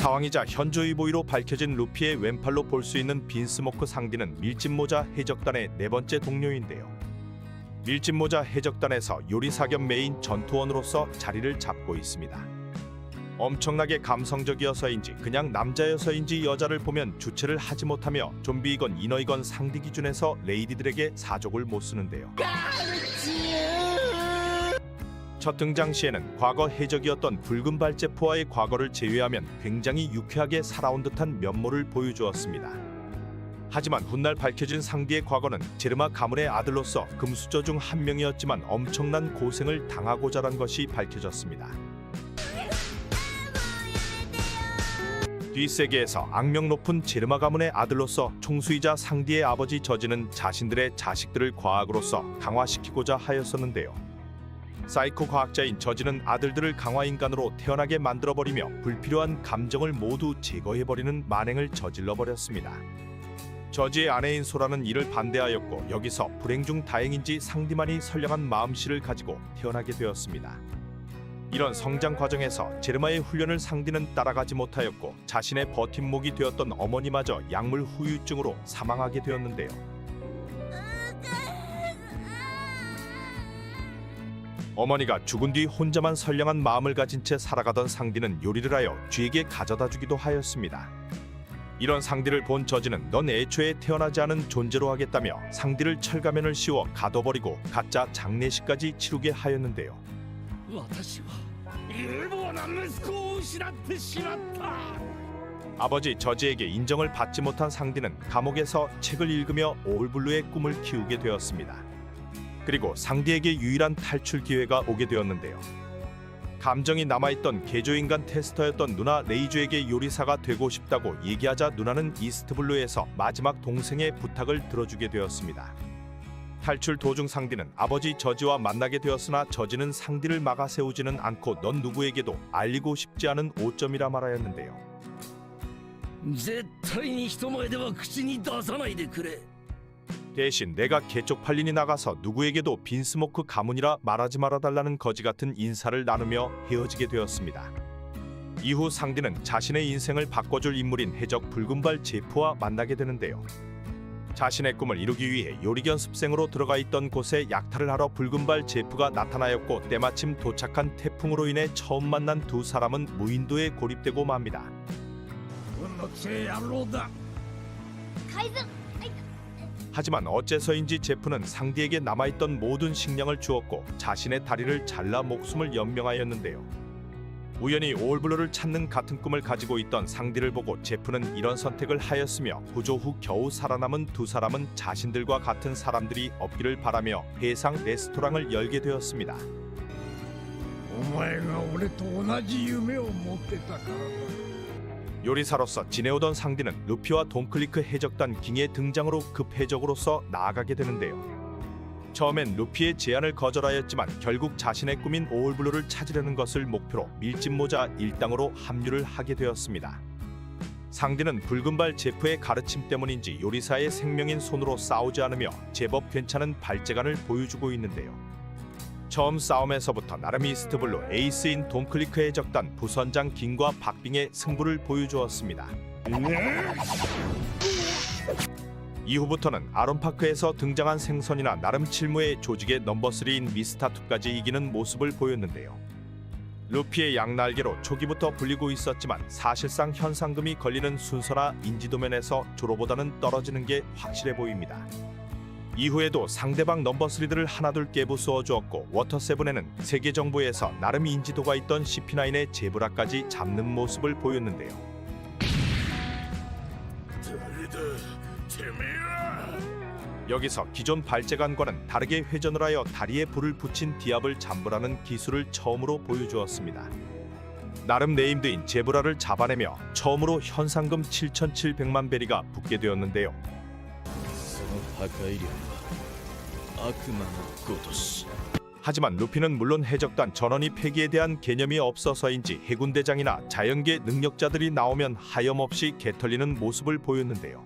사왕이자 현조이보이로 밝혀진 루피의 왼팔로 볼 수 있는 빈스모크 상디는 밀짚모자 해적단의 네 번째 동료인데요. 밀짚모자 해적단에서 요리사 겸 메인 전투원으로서 자리를 잡고 있습니다. 엄청나게 감성적이어서인지 그냥 남자여서인지 여자를 보면 주체를 하지 못하며 좀비이건 이너이건 상디 기준에서 레이디들에게 사족을 못 쓰는데요. 첫 등장 시에는 과거 해적이었던 붉은 발제포와의 과거를 제외하면 굉장히 유쾌하게 살아온 듯한 면모를 보여주었습니다. 하지만 훗날 밝혀진 상디의 과거는 제르마 가문의 아들로서 금수저 중 한 명이었지만 엄청난 고생을 당하고 자란 것이 밝혀졌습니다. 뒷세계에서 악명 높은 제르마 가문의 아들로서 총수이자 상디의 아버지 저지는 자신들의 자식들을 과학으로서 강화시키고자 하였었는데요. 사이코 과학자인 저지는 아들들을 강화인간으로 태어나게 만들어버리며 불필요한 감정을 모두 제거해버리는 만행을 저질러버렸습니다. 저지의 아내인 소라는 이를 반대하였고 여기서 불행 중 다행인지 상디만이 선량한 마음씨를 가지고 태어나게 되었습니다. 이런 성장 과정에서 제르마의 훈련을 상디는 따라가지 못하였고 자신의 버팀목이 되었던 어머니마저 약물 후유증으로 사망하게 되었는데요. 어머니가 죽은 뒤 혼자만 선량한 마음을 가진 채 살아가던 상디는 요리를 하여 쥐에게 가져다 주기도 하였습니다. 이런 상디를 본 저지는 넌 애초에 태어나지 않은 존재로 하겠다며 상디를 철가면을 씌워 가둬버리고 가짜 장례식까지 치르게 하였는데요. 아버지 저지에게 인정을 받지 못한 상디는 감옥에서 책을 읽으며 오울블루의 꿈을 키우게 되었습니다. 그리고 상디에게 유일한 탈출 기회가 오게 되었는데요. 감정이 남아있던 개조인간 테스터였던 누나 레이주에게 요리사가 되고 싶다고 얘기하자 누나는 이스트블루에서 마지막 동생의 부탁을 들어주게 되었습니다. 탈출 도중 상디는 아버지 저지와 만나게 되었으나 저지는 상디를 막아 세우지는 않고 넌 누구에게도 알리고 싶지 않은 오점이라 말하였는데요. 絶対に人前では口に出さないでくれ. 대신 내가 개쪽팔린이 나가서 누구에게도 빈스모크 가문이라 말하지 말아달라는 거지같은 인사를 나누며 헤어지게 되었습니다. 이후 상디는 자신의 인생을 바꿔줄 인물인 해적 붉은발 제프와 만나게 되는데요. 자신의 꿈을 이루기 위해 요리견습생으로 들어가 있던 곳에 약탈을 하러 붉은발 제프가 나타나였고 때마침 도착한 태풍으로 인해 처음 만난 두 사람은 무인도에 고립되고 맙니다. 하지만 어째서인지 제프는 상디에게 남아있던 모든 식량을 주었고 자신의 다리를 잘라 목숨을 연명하였는데요. 우연히 오울블루를 찾는 같은 꿈을 가지고 있던 상디를 보고 제프는 이런 선택을 하였으며 구조 후 겨우 살아남은 두 사람은 자신들과 같은 사람들이 없기를 바라며 해상 레스토랑을 열게 되었습니다. 요리사로서 지내오던 상디는 루피와 돈클리크 해적단 깅의 등장으로 급해적으로서 나아가게 되는데요. 처음엔 루피의 제안을 거절하였지만 결국 자신의 꿈인 오울블루를 찾으려는 것을 목표로 밀짚모자 일당으로 합류를 하게 되었습니다. 상디는 붉은발 제프의 가르침 때문인지 요리사의 생명인 손으로 싸우지 않으며 제법 괜찮은 발재간을 보여주고 있는데요. 처음 싸움에서부터 나름 이스트블루 에이스인 돈클리크의 적단 부선장 깅과 박빙의 승부를 보여주었습니다. 이후부터는 아론파크에서 등장한 생선이나 나름 칠무의 조직의 넘버3인 미스타2까지 이기는 모습을 보였는데요. 루피의 양날개로 초기부터 불리고 있었지만 사실상 현상금이 걸리는 순서나 인지도면에서 조로보다는 떨어지는 게 확실해 보입니다. 이후에도 상대방 넘버3들을 하나둘 깨부수어 주었고 워터7에는 세계 정부에서 나름 인지도가 있던 CP9의 제브라까지 잡는 모습을 보였는데요. 여기서 기존 발재간과는 다르게 회전을 하여 다리에 불을 붙인 디압을 잠불하는 기술을 처음으로 보여주었습니다. 나름 네임드인 제브라를 잡아내며 처음으로 현상금 7,700만 베리가 붙게 되었는데요. 하지만 루피는 물론 해적단 전원이 폐기에 대한 개념이 없어서인지 해군대장이나 자연계 능력자들이 나오면 하염없이 개털리는 모습을 보였는데요.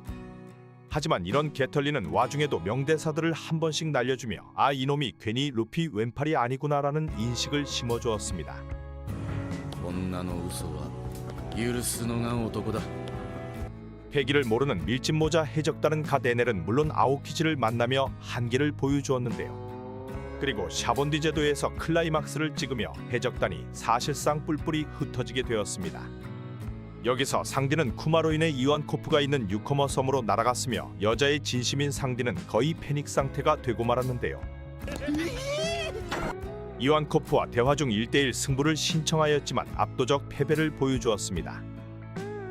하지만 이런 개털리는 와중에도 명대사들을 한 번씩 날려주며 아 이놈이 괜히 루피 왼팔이 아니구나라는 인식을 심어주었습니다. 許すのが男だ。 패기를 모르는 밀짚모자 해적단은 가데넬은 물론 아오키지를 만나며 한계를 보여주었는데요. 그리고 샤본디 제도에서 클라이막스를 찍으며 해적단이 사실상 뿔뿔이 흩어지게 되었습니다. 여기서 상디는 쿠마로인의 이완코프가 있는 유커머 섬으로 날아갔으며 여자의 진심인 상디는 거의 패닉 상태가 되고 말았는데요. 이완코프와 대화 중 1대1 승부를 신청하였지만 압도적 패배를 보여주었습니다.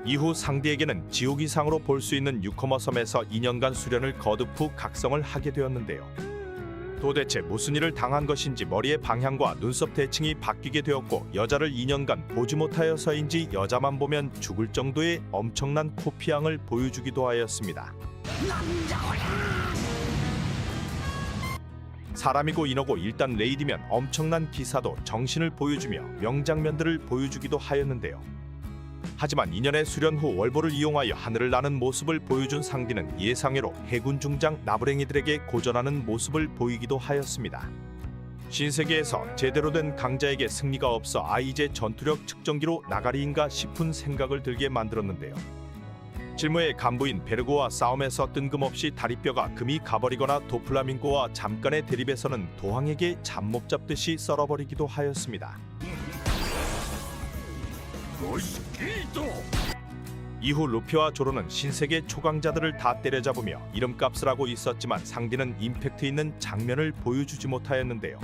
이후 상디에게는 지옥 이상으로 볼 수 있는 유커머 섬에서 2년간 수련을 거듭 후 각성을 하게 되었는데요. 도대체 무슨 일을 당한 것인지 머리의 방향과 눈썹 대칭이 바뀌게 되었고 여자를 2년간 보지 못하여서인지 여자만 보면 죽을 정도의 엄청난 코피향을 보여주기도 하였습니다. 사람이고 인어고 일단 레이디면 엄청난 기사도 정신을 보여주며 명장면들을 보여주기도 하였는데요. 하지만 2년의 수련 후 월보를 이용하여 하늘을 나는 모습을 보여준 상디는 예상외로 해군 중장 나부랭이들에게 고전하는 모습을 보이기도 하였습니다. 신세계에서 제대로 된 강자에게 승리가 없어 이제 전투력 측정기로 나가리인가 싶은 생각을 들게 만들었는데요. 실무의 간부인 베르고와 싸움에서 뜬금없이 다리뼈가 금이 가버리거나 도플라밍고와 잠깐의 대립에서는 도항에게 잡목 잡듯이 썰어버리기도 하였습니다. 이후 루피와 조로는 신세계 초강자들을 다 때려잡으며 이름값을 하고 있었지만 상디는 임팩트 있는 장면을 보여주지 못하였는데요.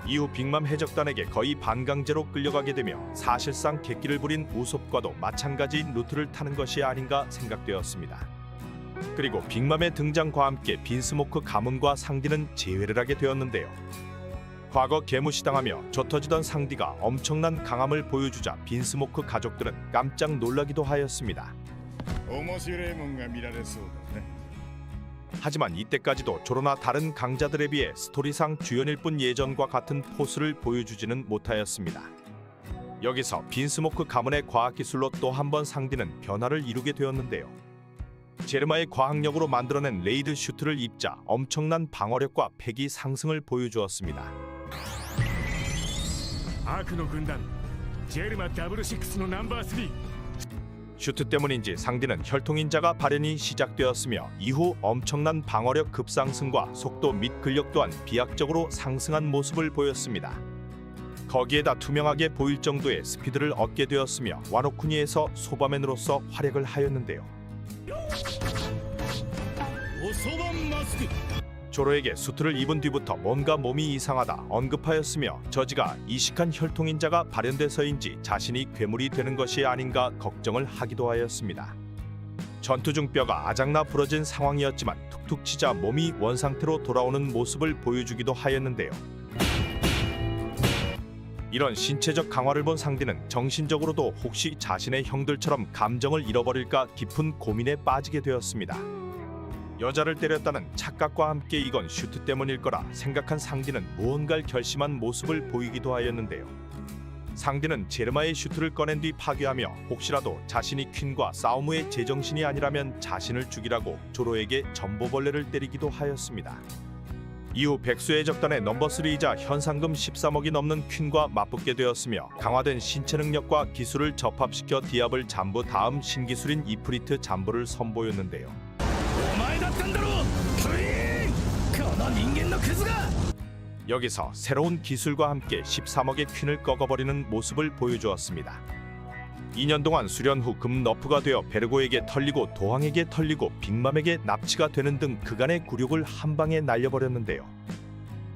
이후 빅맘 해적단에게 거의 반강제로 끌려가게 되며 사실상 객기를 부린 우솝과도 마찬가지인 루트를 타는 것이 아닌가 생각되었습니다. 그리고 빅맘의 등장과 함께 빈스모크 가문과 상디는 재회를 하게 되었는데요. 과거 개무시당하며 젖터지던 상디가 엄청난 강함을 보여주자 빈스모크 가족들은 깜짝 놀라기도 하였습니다. 하지만 이때까지도 조로나 다른 강자들에 비해 스토리상 주연일 뿐 예전과 같은 포스를 보여주지는 못하였습니다. 여기서 빈스모크 가문의 과학기술로 또 한 번 상디는 변화를 이루게 되었는데요. 제르마의 과학력으로 만들어낸 레이드 슈트를 입자 엄청난 방어력과 패기 상승을 보여주었습니다. 悪の軍団ジェルマ66のナンバー3 슈트 때문인지 상디는 혈통인자가 발현이 시작되었으며 이후 엄청난 방어력 급상승과 속도 및 근력 또한 비약적으로 상승한 모습을 보였습니다. 거기에다 투명하게 보일 정도의 스피드를 얻게 되었으며 와노쿠니에서 소바맨으로서 활약을 하였는데요. 조로에게 수트를 입은 뒤부터 뭔가 몸이 이상하다 언급하였으며 저지가 이식한 혈통인자가 발현돼서인지 자신이 괴물이 되는 것이 아닌가 걱정을 하기도 하였습니다. 전투 중 뼈가 아작나 부러진 상황이었지만 툭툭 치자 몸이 원상태로 돌아오는 모습을 보여주기도 하였는데요. 이런 신체적 강화를 본 상디는 정신적으로도 혹시 자신의 형들처럼 감정을 잃어버릴까 깊은 고민에 빠지게 되었습니다. 여자를 때렸다는 착각과 함께 이건 슈트 때문일 거라 생각한 상디는 무언가를 결심한 모습을 보이기도 하였는데요. 상디는 제르마의 슈트를 꺼낸 뒤 파괴하며 혹시라도 자신이 퀸과 싸움 후에 제정신이 아니라면 자신을 죽이라고 조로에게 전보벌레를 때리기도 하였습니다. 이후 백수의 적단의 넘버3이자 현상금 13억이 넘는 퀸과 맞붙게 되었으며 강화된 신체 능력과 기술을 접합시켜 디아블 잠부 다음 신기술인 이프리트 잠부를 선보였는데요. 여기서 새로운 기술과 함께 13억의 퀸을 꺾어버리는 모습을 보여주었습니다. 2년 동안 수련 후 금 너프가 되어 베르고에게 털리고 도항에게 털리고 빅맘에게 납치가 되는 등 그간의 굴욕을 한 방에 날려버렸는데요.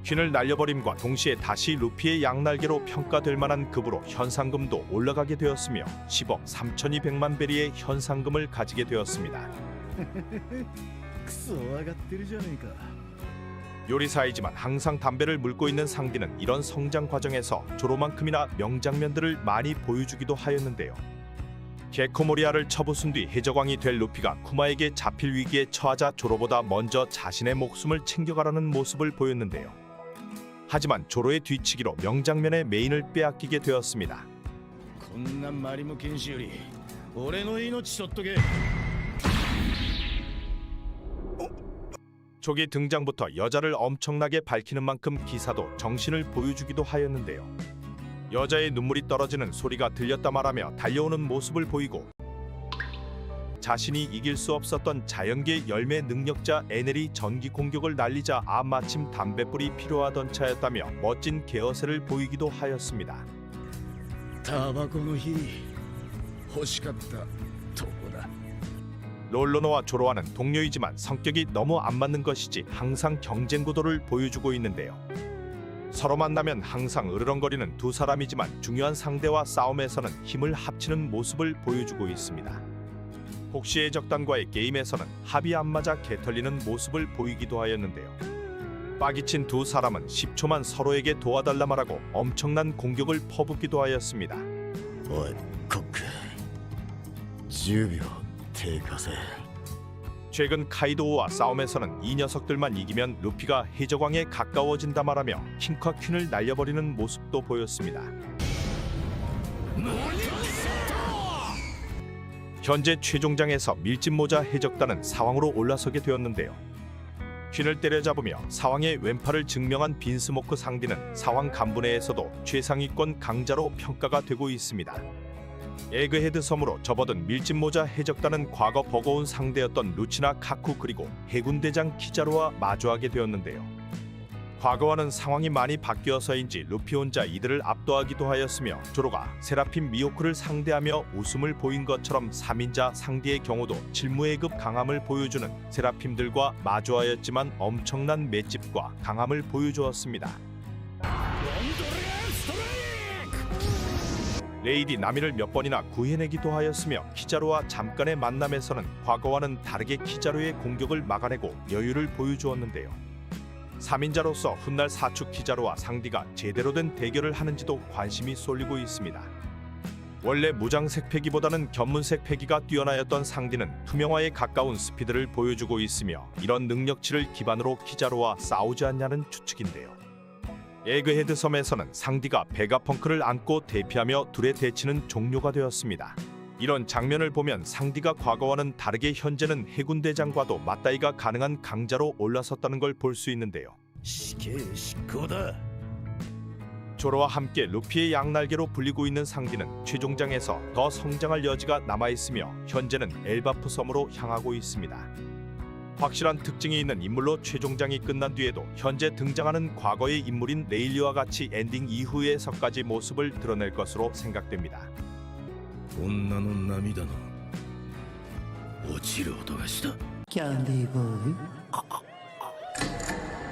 퀸을 날려버림과 동시에 다시 루피의 양날개로 평가될 만한 급으로 현상금도 올라가게 되었으며 10억 3,200만 베리의 현상금을 가지게 되었습니다. 요리사이지만 항상 담배를 물고 있는 상디는 이런 성장 과정에서 조로만큼이나 명장면들을 많이 보여주기도 하였는데요. 게코모리아를 쳐부순 뒤 해적왕이 될 루피가 쿠마에게 잡힐 위기에 처하자 조로보다 먼저 자신의 목숨을 챙겨가라는 모습을 보였는데요. 하지만 조로의 뒤치기로 명장면의 메인을 빼앗기게 되었습니다. こんなマリモ剣士より俺の命取っとけ 초기 등장부터 여자를 엄청나게 밝히는 만큼 기사도 정신을 보여주기도 하였는데요. 여자의 눈물이 떨어지는 소리가 들렸다 말하며 달려오는 모습을 보이고 자신이 이길 수 없었던 자연계 열매 능력자 에넬이 전기 공격을 날리자 마침 담뱃불이 필요하던 차였다며 멋진 개어세를 보이기도 하였습니다. タバコの火欲しかったとこだ。 롤러너와 조로와는 동료이지만 성격이 너무 안 맞는 것이지 항상 경쟁 구도를 보여주고 있는데요. 서로 만나면 항상 으르렁거리는 두 사람이지만 중요한 상대와 싸움에서는 힘을 합치는 모습을 보여주고 있습니다. 복시의 적단과의 게임에서는 합이 안 맞아 개털리는 모습을 보이기도 하였는데요. 빠기친 두 사람은 10초만 서로에게 도와달라 말하고 엄청난 공격을 퍼붓기도 하였습니다. おいコック10秒経過せ。 최근 카이도우와 싸움에서는 이 녀석들만 이기면 루피가 해적왕에 가까워진다 말하며 킹과 퀸을 날려버리는 모습도 보였습니다. 현재 최종장에서 밀짚모자 해적단은 사왕으로 올라서게 되었는데요. 퀸을 때려잡으며 사왕의 왼팔을 증명한 빈스모크 상디는 사왕 간부내에서도 최상위권 강자로 평가가 되고 있습니다. 에그헤드 섬으로 접어든 밀짚모자 해적단은 과거 버거운 상대였던 루치나 카쿠 그리고 해군대장 키자루와 마주하게 되었는데요. 과거와는 상황이 많이 바뀌어서인지 루피 혼자 이들을 압도하기도 하였으며 조로가 세라핌 미호크를 상대하며 웃음을 보인 것처럼 3인자 상대의 경우도 질무회급 강함을 보여주는 세라핌들과 마주하였지만 엄청난 맷집과 강함을 보여주었습니다. 레이디 나미를 몇 번이나 구해내기도 하였으며 키자루와 잠깐의 만남에서는 과거와는 다르게 키자루의 공격을 막아내고 여유를 보여주었는데요. 3인자로서 훗날 사축 키자루와 상디가 제대로 된 대결을 하는지도 관심이 쏠리고 있습니다. 원래 무장색 패기보다는 견문색 패기가 뛰어나였던 상디는 투명화에 가까운 스피드를 보여주고 있으며 이런 능력치를 기반으로 키자루와 싸우지 않냐는 추측인데요. 에그헤드 섬에서는 상디가 베가펑크를 안고 대피하며 둘의 대치는 종료가 되었습니다. 이런 장면을 보면 상디가 과거와는 다르게 현재는 해군대장과도 맞다이가 가능한 강자로 올라섰다는 걸 볼 수 있는데요. 死刑執行だ。 조로와 함께 루피의 양날개로 불리고 있는 상디는 최종장에서 더 성장할 여지가 남아있으며 현재는 엘바프 섬으로 향하고 있습니다. 확실한 특징이 있는 인물로 최종장이 끝난 뒤에도 현재 등장하는 과거의 인물인 레일리와 같이 엔딩 이후에서까지 모습을 드러낼 것으로 생각됩니다. 女の涙の落ちる音がした。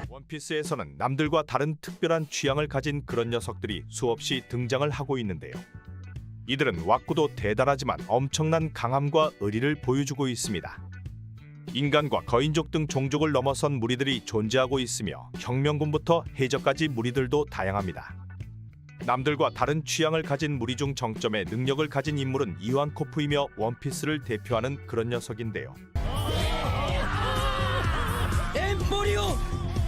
원피스에서는 남들과 다른 특별한 취향을 가진 그런 녀석들이 수없이 등장을 하고 있는데요. 이들은 왔고도 대단하지만 엄청난 강함과 의리를 보여주고 있습니다. 인간과 거인족 등 종족을 넘어선 무리들이 존재하고 있으며 혁명군부터 해적까지 무리들도 다양합니다. 남들과 다른 취향을 가진 무리 중 정점의 능력을 가진 인물은 이완코프이며 원피스를 대표하는 그런 녀석인데요. エンポリオ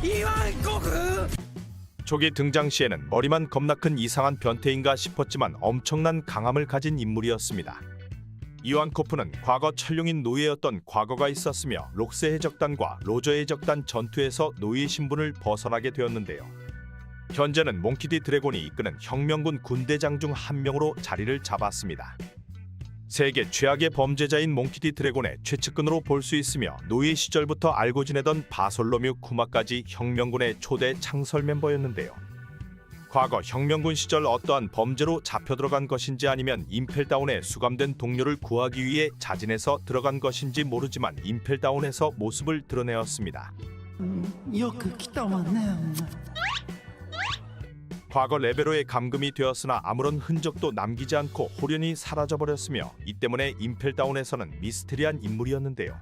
イワンコク。 초기 등장 시에는 머리만 겁나 큰 이상한 변태인가 싶었지만 엄청난 강함을 가진 인물이었습니다. 이완코프는 과거 천룡인 노예였던 과거가 있었으며 록스 해적단과 로저 해적단 전투에서 노예 신분을 벗어나게 되었는데요. 현재는 몽키디 드래곤이 이끄는 혁명군 군대장 중 한 명으로 자리를 잡았습니다. 세계 최악의 범죄자인 몽키디 드래곤의 최측근으로 볼 수 있으며 노예 시절부터 알고 지내던 바솔로뮤 쿠마까지 혁명군의 초대 창설 멤버였는데요. 과거 혁명군 시절 어떠한 범죄로 잡혀 들어간 것인지 아니면 임펠다운에 수감된 동료를 구하기 위해 자진해서 들어간 것인지 모르지만 임펠다운에서 모습을 드러내었습니다. よく来たわね。 과거 레벨로의 감금이 되었으나 아무런 흔적도 남기지 않고 홀연히 사라져버렸으며 이 때문에 임펠다운에서는 미스테리한 인물이었는데요.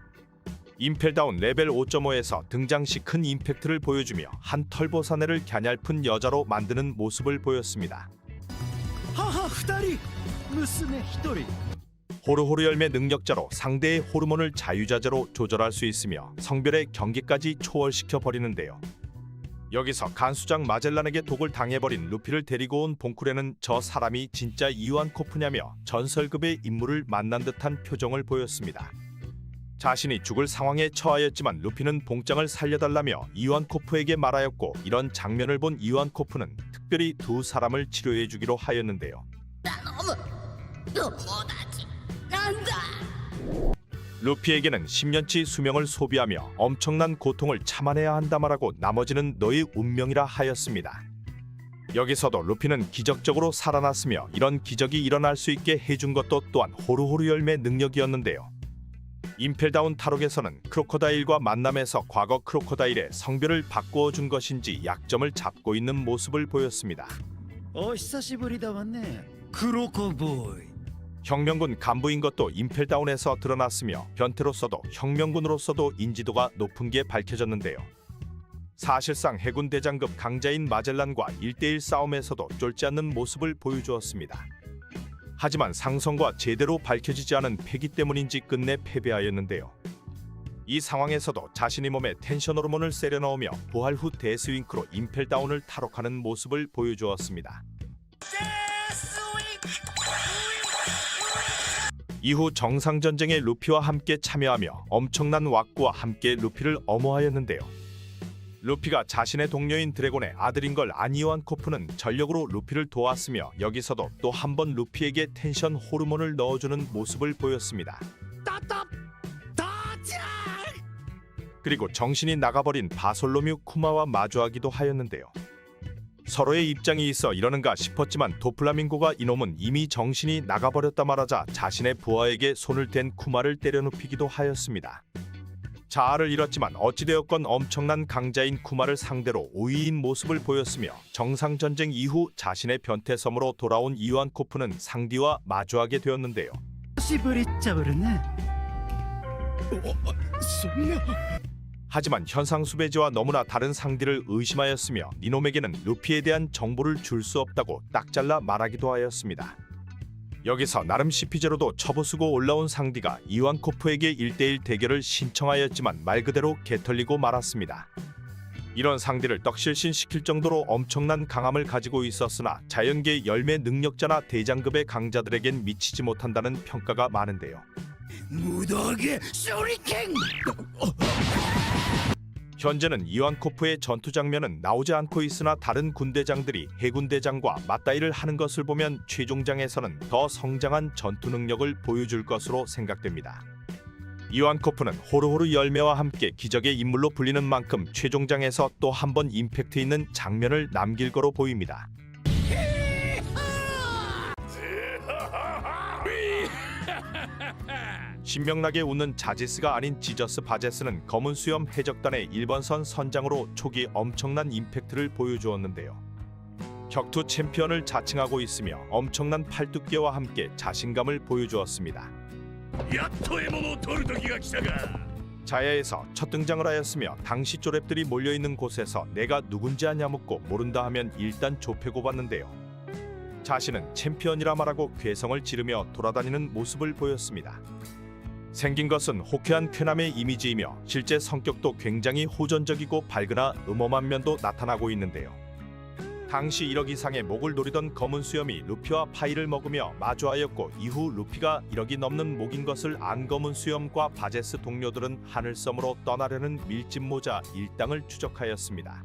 임펠다운 레벨 5.5에서 등장 시 큰 임팩트를 보여주며 한 털보사네를 갸냘픈 여자로 만드는 모습을 보였습니다. 母2人、娘1人。 호르호르 열매 능력자로 상대의 호르몬을 자유자재로 조절할 수 있으며 성별의 경계까지 초월시켜 버리는데요. 여기서 간수장 마젤란에게 독을 당해버린 루피를 데리고 온 봉쿠레는 저 사람이 진짜 이완코프냐며 전설급의 인물을 만난 듯한 표정을 보였습니다. 자신이 죽을 상황에 처하였지만 루피는 봉장을 살려달라며 이완코프에게 말하였고, 이런 장면을 본 이완코프는 특별히 두 사람을 치료해주기로 하였는데요. 루피에게는 10년치 수명을 소비하며 엄청난 고통을 참아내야 한다 말하고 나머지는 너의 운명이라 하였습니다. 여기서도 루피는 기적적으로 살아났으며 이런 기적이 일어날 수 있게 해준 것도 또한 호루호루 열매 능력이었는데요. 임펠다운 탈옥에서는 크로코다일과 만남에서 과거 크로코다일의 성별을 바꾸어 준 것인지 약점을 잡고 있는 모습을 보였습니다. お久しぶりだわねクロコボーイ 혁명군 간부인 것도 임펠다운에서 드러났으며 변태로서도 혁명군으로서도 인지도가 높은 게 밝혀졌는데요. 사실상 해군 대장급 강자인 마젤란과 1대1 싸움에서도 쫄지 않는 모습을 보여주었습니다. 하지만 상성과 제대로 밝혀지지 않은 패기 때문인지 끝내 패배하였는데요. 이 상황에서도 자신의 몸에 텐션 호르몬을 세려 넣으며 부활 후 데스윙크로 임펠다운을 탈옥하는 모습을 보여주었습니다. 이후 정상전쟁에 루피와 함께 참여하며 엄청난 왁구와 함께 루피를 엄호하였는데요. 루피가 자신의 동료인 드래곤의 아들인 걸 안 이완코프는 전력으로 루피를 도왔으며 여기서도 또 한 번 루피에게 텐션 호르몬을 넣어주는 모습을 보였습니다. 그리고 정신이 나가버린 바솔로뮤 쿠마와 마주하기도 하였는데요. 서로의 입장이 있어 이러는가 싶었지만 도플라밍고가 이놈은 이미 정신이 나가버렸다 말하자 자신의 부하에게 손을 댄 쿠마를 때려눕히기도 하였습니다. 자아를 잃었지만 어찌되었건 엄청난 강자인 쿠마를 상대로 우위인 모습을 보였으며 정상전쟁 이후 자신의 변태섬으로 돌아온 이완코프는 상디와 마주하게 되었는데요. 久しぶりっちゃぶるね 하지만 현상수배지와 너무나 다른 상디를 의심하였으며 이놈에게는 루피에 대한 정보를 줄 수 없다고 딱 잘라 말하기도 하였습니다. 여기서 나름 CP0도 처부수고 올라온 상디가 이완코프에게 1대1 대결을 신청하였지만 말 그대로 개털리고 말았습니다. 이런 상디를 떡실신시킬 정도로 엄청난 강함을 가지고 있었으나 자연계 열매 능력자나 대장급의 강자들에겐 미치지 못한다는 평가가 많은데요. 무더기 쇼리켄 현재는 이완코프의 전투 장면은 나오지 않고 있으나 다른 군대장들이 해군대장과 맞다이를 하는 것을 보면 최종장에서는 더 성장한 전투 능력을 보여줄 것으로 생각됩니다. 이완코프는 호루호루 열매와 함께 기적의 인물로 불리는 만큼 최종장에서 또 한 번 임팩트 있는 장면을 남길 거로 보입니다. 신명나게 웃는 자지스가 아닌 지저스 바제스는 검은 수염 해적단의 1번선 선장으로 초기 엄청난 임팩트를 보여주었는데요. 격투 챔피언을 자칭하고 있으며 엄청난 팔뚝뼈와 함께 자신감을 보여주었습니다. やっと獲物を取る時が来たか 자야에서 첫 등장을 하였으며 당시 쪼랩들이 몰려있는 곳에서 내가 누군지 아냐 묻고 모른다 하면 일단 좁혀고 봤는데요. 자신은 챔피언이라 말하고 괴성을 지르며 돌아다니는 모습을 보였습니다. 생긴 것은 호쾌한 쾌남의 이미지이며 실제 성격도 굉장히 호전적이고 밝으나 음험한 면도 나타나고 있는데요. 당시 1억 이상의 목을 노리던 검은 수염이 루피와 파이를 먹으며 마주하였고 이후 루피가 1억이 넘는 목인 것을 안 검은 수염과 바제스 동료들은 하늘섬으로 떠나려는 밀짚 모자 일당을 추적하였습니다.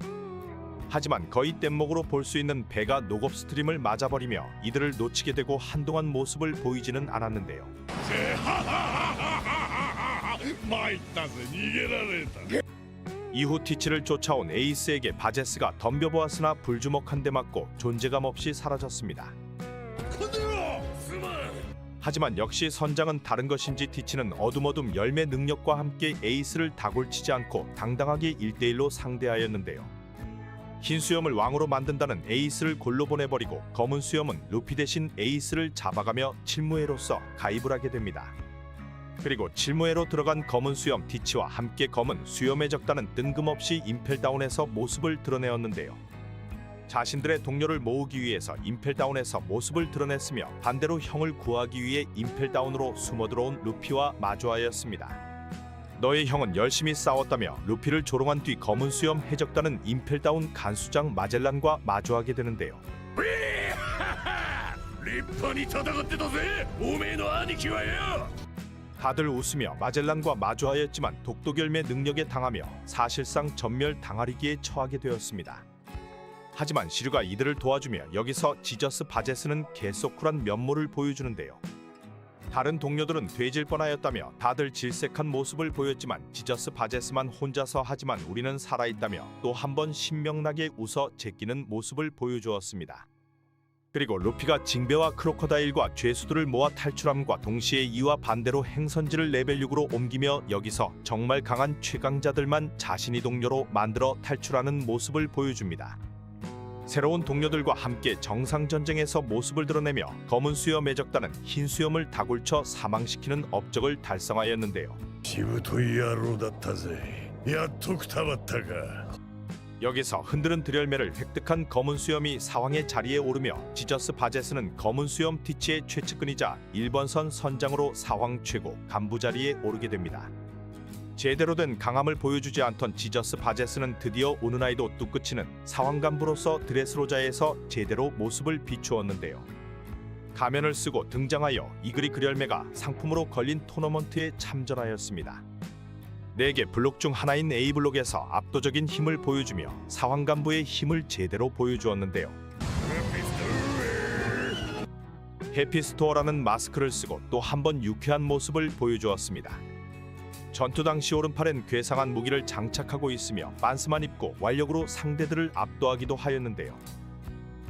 하지만 거의 뗏목으로 볼 수 있는 배가 녹업 스트림을 맞아버리며 이들을 놓치게 되고 한동안 모습을 보이지는 않았는데요. 参ったぜ逃げられた 이후 티치를 쫓아온 에이스에게 바제스가 덤벼보았으나 불주먹 한 대 맞고 존재감 없이 사라졌습니다. この野郎すまん 하지만 역시 선장은 다른 것인지 티치는 어둠어둠 열매 능력과 함께 에이스를 다골치지 않고 당당하게 1대1로 상대하였는데요. 흰 수염을 왕으로 만든다는 에이스를 골로 보내버리고 검은 수염은 루피 대신 에이스를 잡아가며 칠무회로서 가입을 하게 됩니다. 그리고 칠무회로 들어간 검은 수염 티치와 함께 검은 수염의 적단은 뜬금없이 임펠다운에서 모습을 드러내었는데요. 자신들의 동료를 모으기 위해서 임펠다운에서 모습을 드러냈으며 반대로 형을 구하기 위해 임펠다운으로 숨어들어온 루피와 마주하였습니다. 너의 형은 열심히 싸웠다며 루피를 조롱한 뒤 검은 수염 해적단은 임펠다운 간수장 마젤란과 마주하게 되는데요. 立派に戦ってたぜおめえの兄貴はよ 다들 웃으며 마젤란과 마주하였지만 독도결매 능력에 당하며 사실상 전멸 당하리기에 처하게 되었습니다. 하지만 시류가 이들을 도와주며 여기서 지저스 바제스는 계속 쿨한 면모를 보여주는데요. 다른 동료들은 돼질 뻔하였다며 다들 질색한 모습을 보였지만 지저스 바제스만 혼자서 하지만 우리는 살아있다며 또 한 번 신명나게 웃어 제끼는 모습을 보여주었습니다. 그리고 루피가 징배와 크로커다일과 죄수들을 모아 탈출함과 동시에 이와 반대로 행선지를 레벨 6으로 옮기며 여기서 정말 강한 최강자들만 자신이 동료로 만들어 탈출하는 모습을 보여줍니다. 새로운 동료들과 함께 정상전쟁에서 모습을 드러내며 검은 수염 해적단은 흰 수염을 다굴쳐 사망시키는 업적을 달성하였는데요. しぶとい野郎だったぜ。やっとくたばったか。 여기서 흔드는 들열매를 획득한 검은 수염이 사왕의 자리에 오르며 지저스 바제스는 검은 수염 티치의 최측근이자 1번선 선장으로 사왕 최고 간부 자리에 오르게 됩니다. 제대로 된 강함을 보여주지 않던 지저스 바제스는 드디어 우누나이도 뚝끝이는 사왕 간부로서 드레스로자에서 제대로 모습을 비추었는데요. 가면을 쓰고 등장하여 이그리 그열매가 상품으로 걸린 토너먼트에 참전하였습니다. 4개 블록 중 하나인 A블록에서 압도적인 힘을 보여주며 사왕 간부의 힘을 제대로 보여주었는데요. 해피스토어라는 마스크를 쓰고 또 한 번 유쾌한 모습을 보여주었습니다. 전투 당시 오른팔엔 괴상한 무기를 장착하고 있으며 반스만 입고 완력으로 상대들을 압도하기도 하였는데요.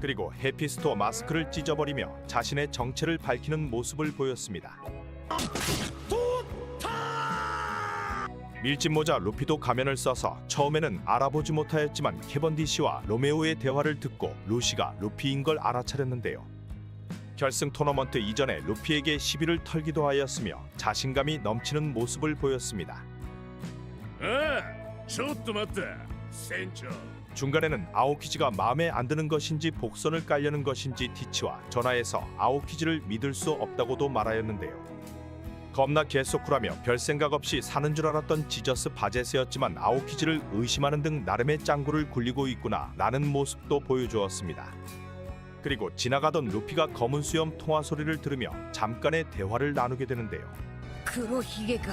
그리고 해피스토어 마스크를 찢어버리며 자신의 정체를 밝히는 모습을 보였습니다. 밀짚모자 루피도 가면을 써서 처음에는 알아보지 못하였지만 캐번디시와 로메오의 대화를 듣고 루시가 루피인 걸 알아차렸는데요. 결승 토너먼트 이전에 루피에게 시비를 털기도 하였으며 자신감이 넘치는 모습을 보였습니다. ああちょっと待った船長 중간에는 아오키지가 마음에 안 드는 것인지 복선을 깔려는 것인지 티치와 전화해서 아오키지를 믿을 수 없다고도 말하였는데요. 겁나 개소쿨하며 별 생각 없이 사는 줄 알았던 지저스 바제스였지만 아오키지를 의심하는 등 나름의 짱구를 굴리고 있구나 라는 모습도 보여주었습니다. 그리고 지나가던 루피가 검은 수염 통화 소리를 들으며 잠깐의 대화를 나누게 되는데요. 黒ひげが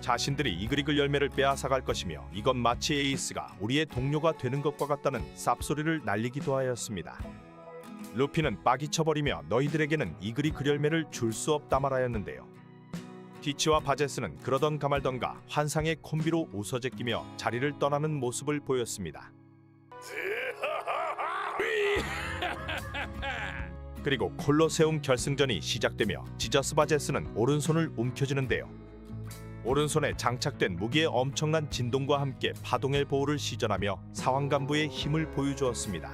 자신들이 이그리글 열매를 빼앗아갈 것이며 이건 마치 에이스가 우리의 동료가 되는 것과 같다는 쌉소리를 날리기도 하였습니다. 루피는 빡이 쳐버리며 너희들에게는 이그리글 열매를 줄 수 없다 말하였는데요. 티치와 바제스는 그러던 가말던가 환상의 콤비로 웃어제끼며 자리를 떠나는 모습을 보였습니다. 그리고 콜로세움 결승전이 시작되며 지저스 바제스는 오른손을 움켜쥐는데요. 오른손에 장착된 무기의 엄청난 진동과 함께 파동의 보호를 시전하며 사왕간부의 힘을 보여주었습니다.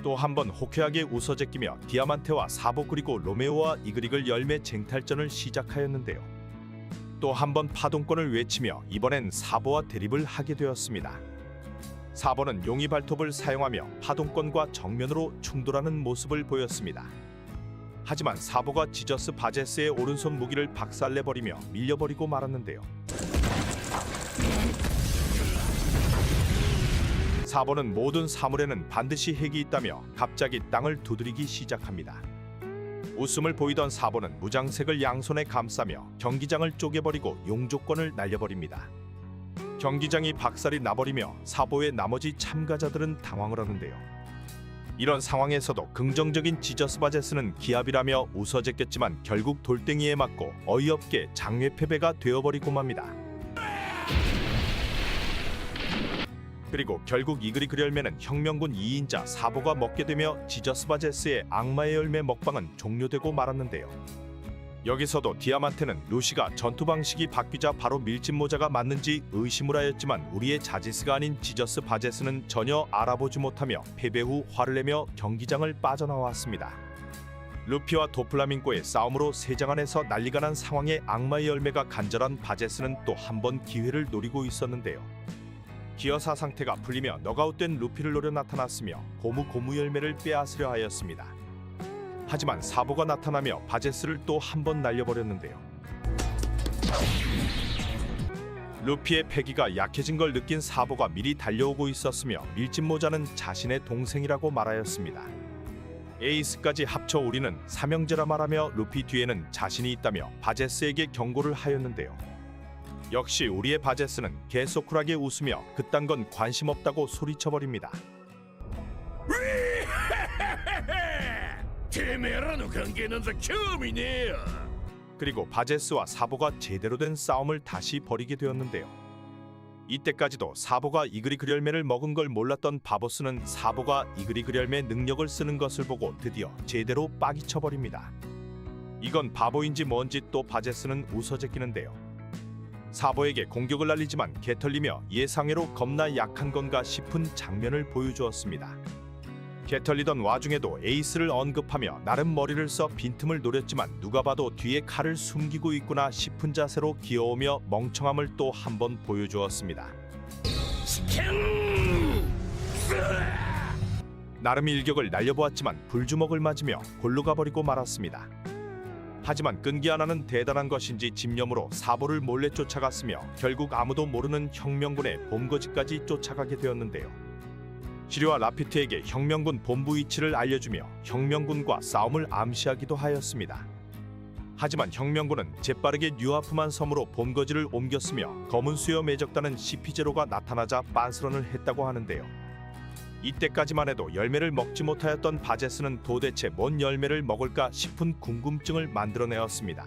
또 한 번 호쾌하게 웃어제끼며 디아만테와 사보 그리고 로메오와 이그릭을 열매 쟁탈전을 시작하였는데요. 또 한 번 파동권을 외치며 이번엔 사보와 대립을 하게 되었습니다. 사보는 용의 발톱을 사용하며 파동권과 정면으로 충돌하는 모습을 보였습니다. 하지만 사보가 지저스 바제스의 오른손 무기를 박살내버리며 밀려버리고 말았는데요. 사보는 모든 사물에는 반드시 핵이 있다며 갑자기 땅을 두드리기 시작합니다. 웃음을 보이던 사보는 무장색을 양손에 감싸며 경기장을 쪼개버리고 용조권을 날려버립니다. 경기장이 박살이 나버리며 사보의 나머지 참가자들은 당황을 하는데요. 이런 상황에서도 긍정적인 지저스 바제스는 기합이라며 웃어제꼈지만 결국 돌덩이에 맞고 어이없게 장외 패배가 되어버리고 맙니다. 그리고 결국 이그리글 열매는 혁명군 2인자 사보가 먹게 되며 지저스 바제스의 악마의 열매 먹방은 종료되고 말았는데요. 여기서도 디아만테는 루시가 전투 방식이 바뀌자 바로 밀짚모자가 맞는지 의심을 하였지만 우리의 자지스가 아닌 지저스 바제스는 전혀 알아보지 못하며 패배 후 화를 내며 경기장을 빠져나왔습니다. 루피와 도플라밍고의 싸움으로 세장 안에서 난리가 난 상황에 악마의 열매가 간절한 바제스는 또 한 번 기회를 노리고 있었는데요. 기어사 상태가 풀리며 너가웃된 루피를 노려 나타났으며 고무 열매를 빼앗으려 하였습니다. 하지만 사보가 나타나며 바제스를 또 한 번 날려버렸는데요. 루피의 패기가 약해진 걸 느낀 사보가 미리 달려오고 있었으며 밀짚모자는 자신의 동생이라고 말하였습니다. 에이스까지 합쳐 우리는 삼형제라 말하며 루피 뒤에는 자신이 있다며 바제스에게 경고를 하였는데요. 역시 우리의 바제스는 개소쿨하게 웃으며 그딴 건 관심 없다고 소리쳐버립니다. てめえらの関係なんざ興味ねえよ 그리고 바제스와 사보가 제대로 된 싸움을 다시 벌이게 되었는데요. 이때까지도 사보가 이그리그 열매를 먹은 걸 몰랐던 바보스는 사보가 이그리그 열매 능력을 쓰는 것을 보고 드디어 제대로 빡이 쳐버립니다. 이건 바보인지 뭔지 또 바제스는 웃어제끼는데요. 사보에게 공격을 날리지만 개털리며 예상외로 겁나 약한 건가 싶은 장면을 보여주었습니다. 개털리던 와중에도 에이스를 언급하며 나름 머리를 써 빈틈을 노렸지만 누가 봐도 뒤에 칼을 숨기고 있구나 싶은 자세로 귀여우며 멍청함을 또 한 번 보여주었습니다. 나름 일격을 날려보았지만 불주먹을 맞으며 골로 가버리고 말았습니다. 하지만 끈기 하나는 대단한 것인지 집념으로 사보를 몰래 쫓아갔으며 결국 아무도 모르는 혁명군의 본거지까지 쫓아가게 되었는데요. 지류와 라피트에게 혁명군 본부 위치를 알려주며 혁명군과 싸움을 암시하기도 하였습니다. 하지만 혁명군은 재빠르게 뉴하프만 섬으로 본거지를 옮겼으며 검은 수여 매적단은 시피제로가 나타나자 빤스런을 했다고 하는데요. 이때까지만 해도 열매를 먹지 못하였던 바제스는 도대체 뭔 열매를 먹을까 싶은 궁금증을 만들어내었습니다.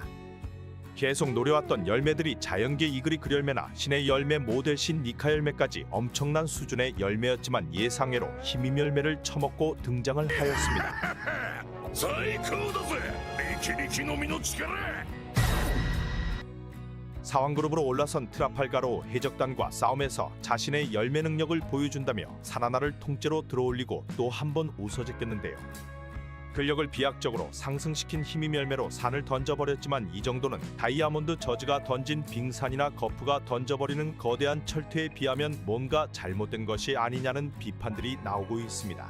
계속 노려왔던 열매들이 자연계 이그리그 열매나 신의 열매 모델 신 니카 열매까지 엄청난 수준의 열매였지만 예상외로 힘임 열매를 처먹고 등장을 하였습니다. 最高だぜ力力のみの力 사왕그룹으로 올라선 트라팔가로 해적단과 싸움에서 자신의 열매 능력을 보여준다며 산 하나를 통째로 들어올리고 또 한 번 웃어제꼈는데요. 근력을 비약적으로 상승시킨 힘임 열매로 산을 던져버렸지만 이 정도는 다이아몬드 저즈가 던진 빙산이나 거프가 던져버리는 거대한 철퇴에 비하면 뭔가 잘못된 것이 아니냐는 비판들이 나오고 있습니다.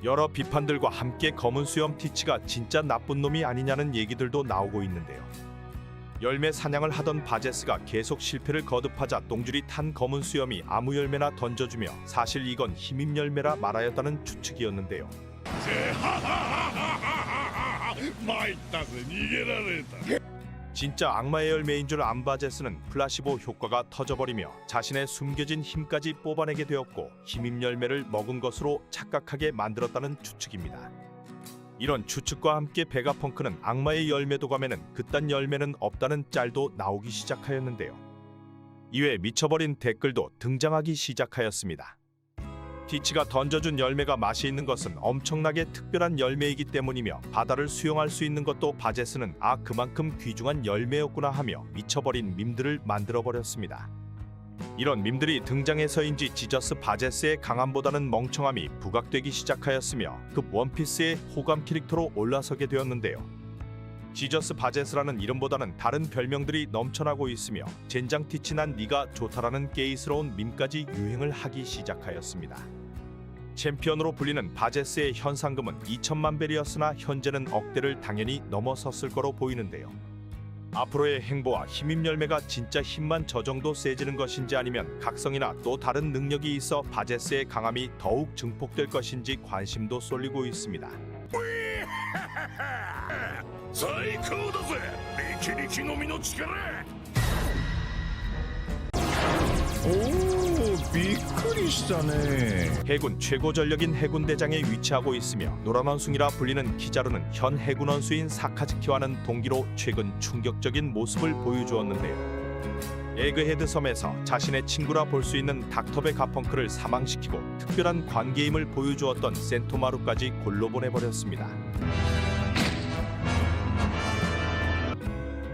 여러 비판들과 함께 검은 수염 티치가 진짜 나쁜 놈이 아니냐는 얘기들도 나오고 있는데요. 열매 사냥을 하던 바제스가 계속 실패를 거듭하자 똥줄이 탄 검은 수염이 아무 열매나 던져주며 사실 이건 힘임 열매라 말하였다는 추측이었는데요. 参ったぜ逃げられた 진짜 악마의 열매인 줄 안 바제스는 플라시보 효과가 터져버리며 자신의 숨겨진 힘까지 뽑아내게 되었고 힘임 열매를 먹은 것으로 착각하게 만들었다는 추측입니다. 이런 추측과 함께 베가펑크는 악마의 열매 도감에는 그딴 열매는 없다는 짤도 나오기 시작하였는데요. 이외에 미쳐버린 댓글도 등장하기 시작하였습니다. 티치가 던져준 열매가 맛이 있는 것은 엄청나게 특별한 열매이기 때문이며 바다를 수용할 수 있는 것도 바제스는 그만큼 귀중한 열매였구나 하며 미쳐버린 밈들을 만들어버렸습니다. 이런 밈들이 등장해서인지 지저스 바제스의 강함보다는 멍청함이 부각되기 시작하였으며 급 원피스의 호감 캐릭터로 올라서게 되었는데요. 지저스 바제스라는 이름보다는 다른 별명들이 넘쳐나고 있으며 젠장 티치 난 니가 좋다라는 게이스러운 밈까지 유행을 하기 시작하였습니다. 챔피언으로 불리는 바제스의 현상금은 2천만 벨이었으나 현재는 억대를 당연히 넘어섰을 거로 보이는데요. 앞으로의 행보와 힘임 열매가 진짜 힘만 저 정도 세지는 것인지 아니면 각성이나 또 다른 능력이 있어 바제스의 강함이 더욱 증폭될 것인지 관심도 쏠리고 있습니다. 最高だぜ力力のみの力 오, びっくりしたね. 해군 최고 전력인 해군대장에 위치하고 있으며 노란 원숭이라 불리는 키자루는 현 해군 원수인 사카즈키와는 동기로 최근 충격적인 모습을 보여주었는데요. 에그헤드 섬에서 자신의 친구라 볼 수 있는 닥터베 가펑크를 사망시키고 특별한 관계임을 보여주었던 센토마루까지 골로 보내버렸습니다.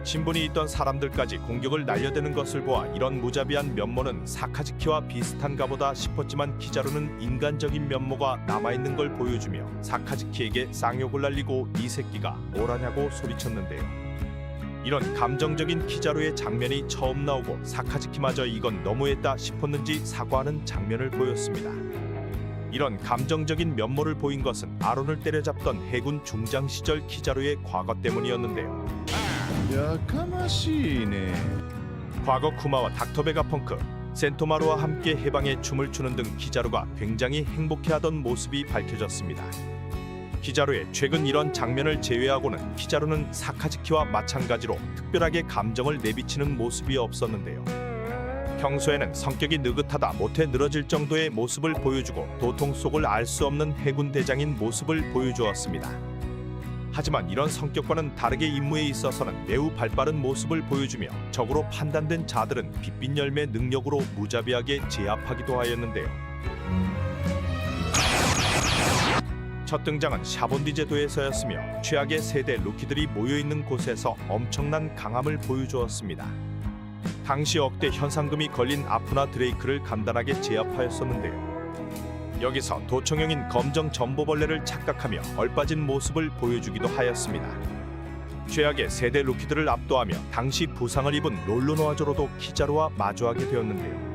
신분이 있던 사람들까지 공격을 날려대는 것을 보아 이런 무자비한 면모는 사카즈키와 비슷한가 보다 싶었지만 키자루는 인간적인 면모가 남아있는 걸 보여주며 사카즈키에게 쌍욕을 날리고 이 새끼가 뭐라냐고 소리쳤는데요. 이런 감정적인 키자루의 장면이 처음 나오고 사카즈키마저 이건 너무했다 싶었는지 사과하는 장면을 보였습니다. 이런 감정적인 면모를 보인 것은 아론을 때려잡던 해군 중장 시절 키자루의 과거 때문이었는데요. やかましいね. 과거 쿠마와 닥터베가펑크, 센토마루와 함께 해방의 춤을 추는 등 키자루가 굉장히 행복해하던 모습이 밝혀졌습니다. 키자루의 최근 이런 장면을 제외하고는 키자루는 사카즈키와 마찬가지로 특별하게 감정을 내비치는 모습이 없었는데요. 평소에는 성격이 느긋하다 못해 늘어질 정도의 모습을 보여주고 도통 속을 알 수 없는 해군 대장인 모습을 보여주었습니다. 하지만 이런 성격과는 다르게 임무에 있어서는 매우 발빠른 모습을 보여주며 적으로 판단된 자들은 빛빛 열매 능력으로 무자비하게 제압하기도 하였는데요. 첫 등장은 샤본디제도에서였으며 최악의 세대 루키들이 모여있는 곳에서 엄청난 강함을 보여주었습니다. 당시 억대 현상금이 걸린 아프나 드레이크를 간단하게 제압하였었는데요. 여기서 도청형인 검정 전보벌레를 착각하며 얼빠진 모습을 보여주기도 하였습니다. 최악의 세대 루키들을 압도하며 당시 부상을 입은 롤로노아조로도 키자루와 마주하게 되었는데요.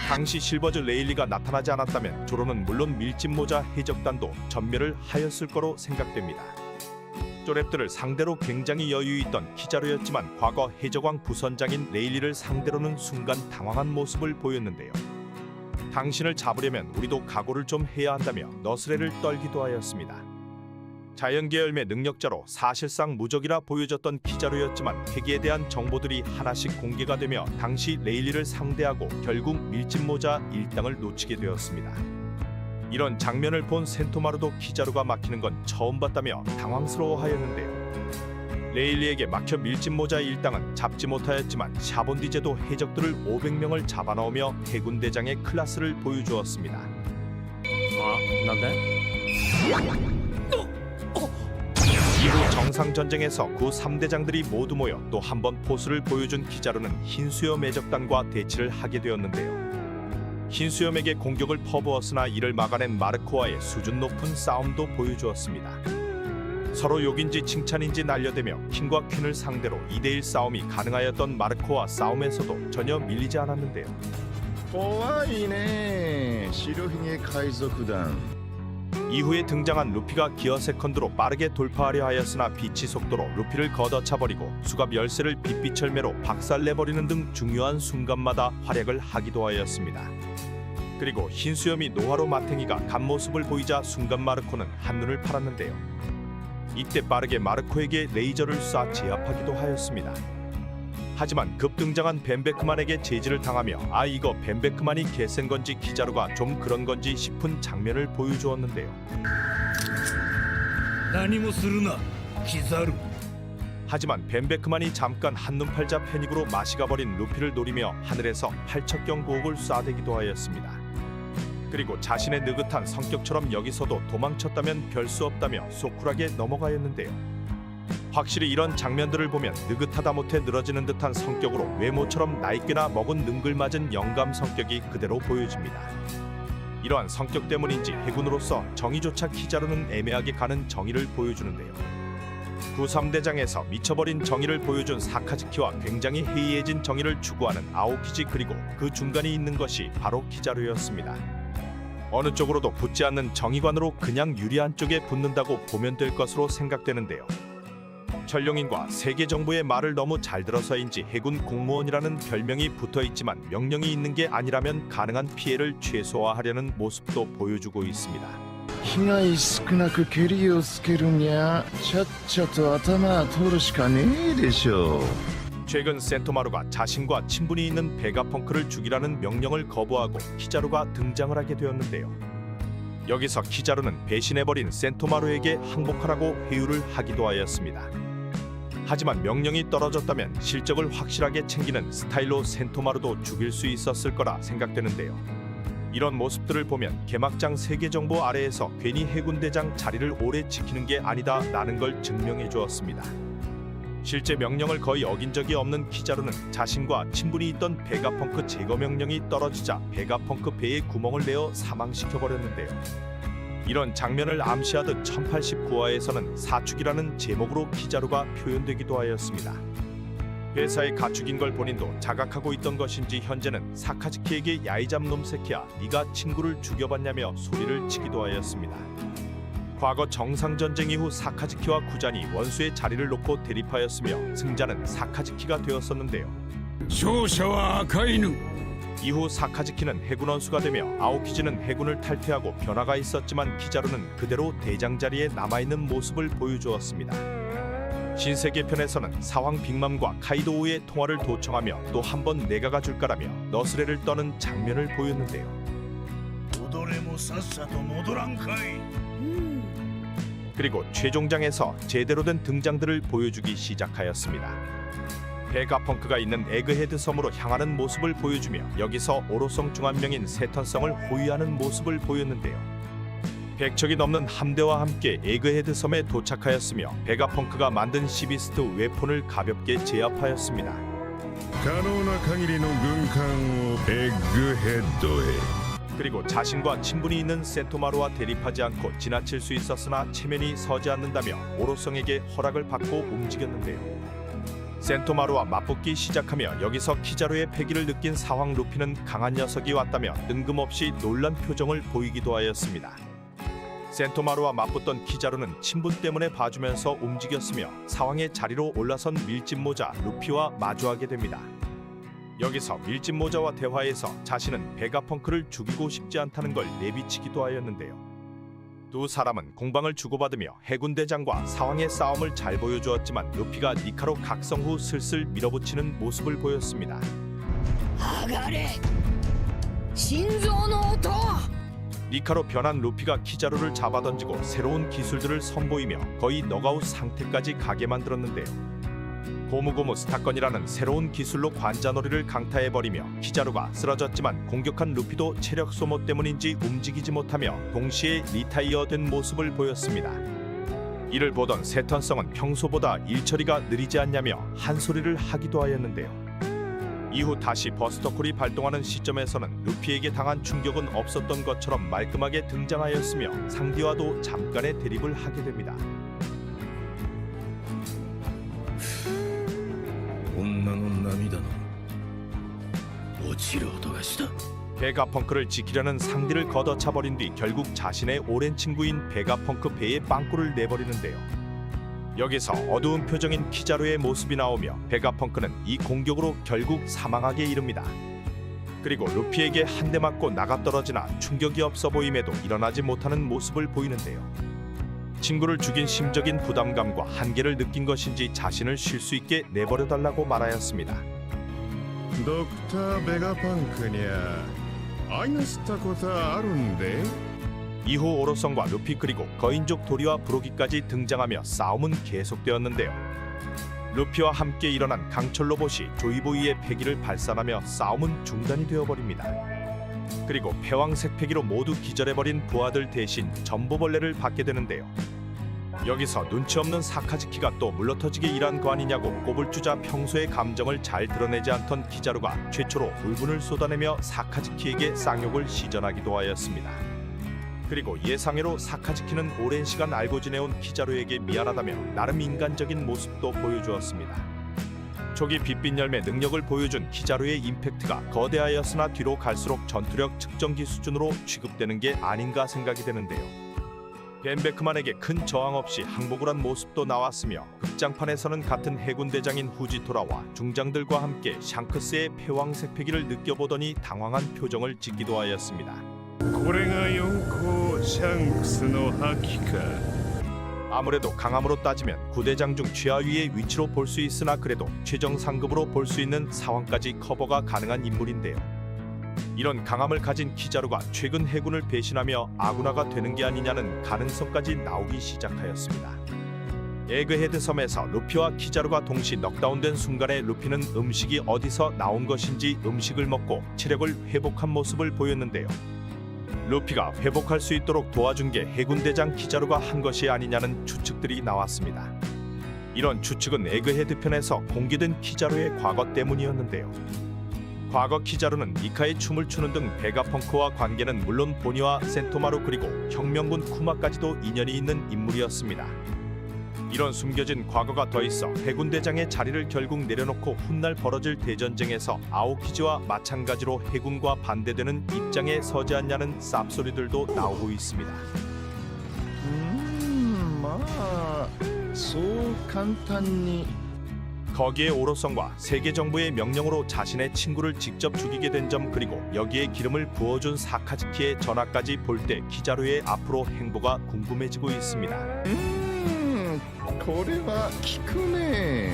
당시 실버즈 레일리가 나타나지 않았다면 조로는 물론 밀짚모자 해적단도 전멸을 하였을 거로 생각됩니다. 쪼랩들을 상대로 굉장히 여유있던 키자루였지만 과거 해적왕 부선장인 레일리를 상대로는 순간 당황한 모습을 보였는데요. 당신을 잡으려면 우리도 각오를 좀 해야 한다며 너스레를 떨기도 하였습니다. 자연계열매 능력자로 사실상 무적이라 보여졌던 키자루였지만 회기에 대한 정보들이 하나씩 공개가 되며 당시 레일리를 상대하고 결국 밀짚모자 일당을 놓치게 되었습니다. 이런 장면을 본 센토마루도 키자루가 막히는 건 처음 봤다며 당황스러워하였는데요. 레일리에게 막혀 밀짚모자 일당은 잡지 못하였지만 샤본디제도 해적들을 500명을 잡아넣으며 해군 대장의 클라스를 보여주었습니다. 이후 정상전쟁에서 구 3대장들이 모두 모여 또 한 번 포스를 보여준 키자루는 흰수염 해적단과 대치를 하게 되었는데요. 흰수염에게 공격을 퍼부었으나 이를 막아낸 마르코와의 수준 높은 싸움도 보여주었습니다. 서로 욕인지 칭찬인지 날려대며 킹과 퀸을 상대로 2대1 싸움이 가능하였던 마르코와 싸움에서도 전혀 밀리지 않았는데요. 怖いね白ひげ海賊団 이후에 등장한 루피가 기어 세컨드로 빠르게 돌파하려 하였으나 빛의 속도로 루피를 걷어차버리고 수갑 열쇠를 빛빛 열매로 박살내버리는 등 중요한 순간마다 활약을 하기도 하였습니다. 그리고 흰수염이 노하로 마탱이가 간 모습을 보이자 순간 마르코는 한눈을 팔았는데요. 이때 빠르게 마르코에게 레이저를 쏴 제압하기도 하였습니다. 하지만 급등장한 벤베크만에게 제지를 당하며 이거 벤베크만이 개센 건지 키자루가 좀 그런 건지 싶은 장면을 보여주었는데요. 何もするなキザル 하지만 벤베크만이 잠깐 한눈 팔자 패닉으로 마시가 버린 루피를 노리며 하늘에서 팔척경 고옥을 쏴대기도 하였습니다. 그리고 자신의 느긋한 성격처럼 여기서도 도망쳤다면 별 수 없다며 소쿨하게 넘어가였는데요. 확실히 이런 장면들을 보면 느긋하다 못해 늘어지는 듯한 성격으로 외모처럼 나이 꽤나 먹은 능글맞은 영감 성격이 그대로 보여집니다. 이러한 성격 때문인지 해군으로서 정의조차 키자루는 애매하게 가는 정의를 보여주는데요. 구 3대장에서 미쳐버린 정의를 보여준 사카즈키와 굉장히 해이해진 정의를 추구하는 아오키지 그리고 그 중간에 있는 것이 바로 키자루였습니다. 어느 쪽으로도 붙지 않는 정의관으로 그냥 유리한 쪽에 붙는다고 보면 될 것으로 생각되는데요. 전룡인과 세계 정부의 말을 너무 잘 들어서인지 해군 공무원이라는 별명이 붙어있지만 명령이 있는 게 아니라면 가능한 피해를 최소화하려는 모습도 보여주고 있습니다. 被害少なくケリをつけるにゃちゃっちゃと頭取るしかねえでしょ 최근 센토마루가 자신과 친분이 있는 베가펑크를 죽이라는 명령을 거부하고 키자루가 등장을 하게 되었는데요. 여기서 키자루는 배신해버린 센토마루에게 항복하라고 회유를 하기도 하였습니다. 하지만 명령이 떨어졌다면 실적을 확실하게 챙기는 스타일로 센토마루도 죽일 수 있었을 거라 생각되는데요. 이런 모습들을 보면 개막장 세계정보 아래에서 괜히 해군대장 자리를 오래 지키는 게 아니다라는 걸 증명해 주었습니다. 실제 명령을 거의 어긴 적이 없는 키자루는 자신과 친분이 있던 베가펑크 제거 명령이 떨어지자 베가펑크 배에 구멍을 내어 사망시켜버렸는데요. 이런 장면을 암시하듯 1089화에서는 사축이라는 제목으로 키자루가 표현되기도 하였습니다. 회사에 가축인 걸 본인도 자각하고 있던 것인지 현재는 사카즈키에게 야이잡 놈 새끼야 네가 친구를 죽여봤냐며 소리를 치기도 하였습니다. 과거 정상전쟁 이후 사카즈키와 구잔이 원수의 자리를 놓고 대립하였으며 승자는 사카즈키가 되었었는데요. 勝者は赤犬 이후 사카즈키는 해군 원수가 되며 아오키즈는 해군을 탈퇴하고 변화가 있었지만 키자루는 그대로 대장 자리에 남아있는 모습을 보여주었습니다. 신세계편에서는 사황 빅맘과 카이도우의 통화를 도청하며 또 한 번 내가 가줄까라며 너스레를 떠는 장면을 보였는데요. 踊れもさっさと戻らんかい 그리고 최종장에서 제대로 된 등장들을 보여주기 시작하였습니다. 베가펑크가 있는 에그헤드 섬으로 향하는 모습을 보여주며 여기서 오로성 중 한 명인 세턴성을 호위하는 모습을 보였는데요. 100척이 넘는 함대와 함께 에그헤드 섬에 도착하였으며 베가펑크가 만든 시비스트 웨폰을 가볍게 제압하였습니다. 可能な限りの軍艦をエッグヘッドへ 그리고 자신과 친분이 있는 센토마루와 대립하지 않고 지나칠 수 있었으나 체면이 서지 않는다며 오로성에게 허락을 받고 움직였는데요. 센토마루와 맞붙기 시작하며 여기서 키자루의 패기를 느낀 사황 루피는 강한 녀석이 왔다며 뜬금없이 놀란 표정을 보이기도 하였습니다. 센토마루와 맞붙던 키자루는 친분 때문에 봐주면서 움직였으며 사황의 자리로 올라선 밀짚모자 루피와 마주하게 됩니다. 여기서 밀짚모자와 대화에서 자신은 베가펑크를 죽이고 싶지 않다는 걸 내비치기도 하였는데요. 두 사람은 공방을 주고받으며 해군대장과 사황의 싸움을 잘 보여주었지만 루피가 니카로 각성 후 슬슬 밀어붙이는 모습을 보였습니다. 上がれ心臓の音 니카로 변한 루피가 키자루를 잡아던지고 새로운 기술들을 선보이며 거의 너가웃 상태까지 가게 만들었는데요. 고무고무 스타건이라는 새로운 기술로 관자놀이를 강타해버리며 키자루가 쓰러졌지만 공격한 루피도 체력 소모 때문인지 움직이지 못하며 동시에 리타이어된 모습을 보였습니다. 이를 보던 세턴성은 평소보다 일처리가 느리지 않냐며 한 소리를 하기도 하였는데요. 이후 다시 버스터콜이 발동하는 시점에서는 루피에게 당한 충격은 없었던 것처럼 말끔하게 등장하였으며 상디와도 잠깐의 대립을 하게 됩니다. 女の涙の落ちる音がした 베가펑크를 지키려는 상디를 걷어차버린 뒤 결국 자신의 오랜 친구인 베가펑크 배에 빵꾸를 내버리는데요. 여기서 어두운 표정인 키자루의 모습이 나오며 베가펑크는 이 공격으로 결국 사망하게 이릅니다. 그리고 루피에게 한 대 맞고 나가떨어지나 충격이 없어 보임에도 일어나지 못하는 모습을 보이는데요. 친구를 죽인 심적인 부담감과 한계를 느낀 것인지 자신을 쉴 수 있게 내버려달라고 말하였습니다. ドクター・ベガパンクにゃ愛のしたことあるんで 이후 오로성과 루피 그리고 거인족 도리와 브로기까지 등장하며 싸움은 계속되었는데요. 루피와 함께 일어난 강철 로봇이 조이보이의 패기를 발산하며 싸움은 중단이 되어버립니다. 그리고 패왕색 패기로 모두 기절해버린 부하들 대신 전보벌레를 받게 되는데요. 여기서 눈치 없는 사카즈키가 또 물러터지게 일한 거 아니냐고 꼽을 주자 평소의 감정을 잘 드러내지 않던 키자루가 최초로 울분을 쏟아내며 사카즈키에게 쌍욕을 시전하기도 하였습니다. 그리고 예상외로 사카즈키는 오랜 시간 알고 지내온 키자루에게 미안하다며 나름 인간적인 모습도 보여주었습니다. 초기 빛빛 열매 능력을 보여준 키자루의 임팩트가 거대하였으나 뒤로 갈수록 전투력 측정기 수준으로 취급되는 게 아닌가 생각이 되는데요. 벤베크만에게 큰 저항 없이 항복을 한 모습도 나왔으며 극장판에서는 같은 해군대장인 후지토라와 중장들과 함께 샹크스의 패왕색 패기를 느껴보더니 당황한 표정을 짓기도 하였습니다. これが四皇シャンクスの覇気か 아무래도 강함으로 따지면 구대장 중 최하위의 위치로 볼 수 있으나 그래도 최정 상급으로 볼 수 있는 상황까지 커버가 가능한 인물인데요. 이런 강함을 가진 키자루가 최근 해군을 배신하며 아군화가 되는 게 아니냐는 가능성까지 나오기 시작하였습니다. 에그헤드 섬에서 루피와 키자루가 동시 넉다운된 순간에 루피는 음식이 어디서 나온 것인지 음식을 먹고 체력을 회복한 모습을 보였는데요. 루피가 회복할 수 있도록 도와준 게 해군대장 키자루가 한 것이 아니냐는 추측들이 나왔습니다. 이런 추측은 에그헤드 편에서 공개된 키자루의 과거 때문이었는데요. 과거 키자루는 니카의 춤을 추는 등 베가펑크와 관계는 물론 보니와 센토마루 그리고 혁명군 쿠마까지도 인연이 있는 인물이었습니다. 이런 숨겨진 과거가 더 있어 해군대장의 자리를 결국 내려놓고 훗날 벌어질 대전쟁에서 아오키즈와 마찬가지로 해군과 반대되는 입장에 서지 않냐는 쌉소리들도 나오고 있습니다. まあそう簡単に 거기에 오로성과 세계 정부의 명령으로 자신의 친구를 직접 죽이게 된 점, 그리고 여기에 기름을 부어준 사카즈키의 전화까지 볼 때 키자루의 앞으로 행보가 궁금해지고 있습니다. これは効くね。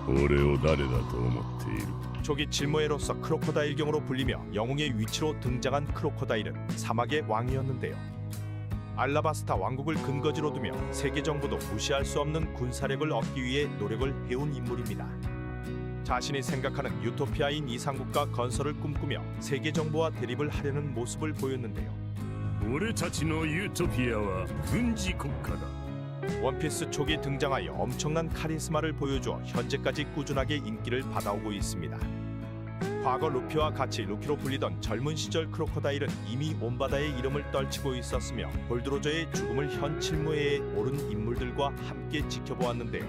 俺を誰だと思っている。 초기 질모에로서 크로코다일경으로 불리며 영웅의 위치로 등장한 크로코다일은 사막의 왕이었는데요. 알라바스타 왕국을 근거지로 두며 세계 정부도 무시할 수 없는 군사력을 얻기 위해 노력을 해온 인물입니다. 자신이 생각하는 유토피아인 이상국가 건설을 꿈꾸며 세계 정부와 대립을 하려는 모습을 보였는데요. 俺たちのユートピアは軍事国家だ 원피스 초기 등장하여 엄청난 카리스마를 보여주어 현재까지 꾸준하게 인기를 받아오고 있습니다. 과거 루피와 같이 루키로 불리던 젊은 시절 크로코다일은 이미 온 바다의 이름을 떨치고 있었으며 볼드로저의 죽음을 현 칠무회에 오른 인물들과 함께 지켜보았는데요.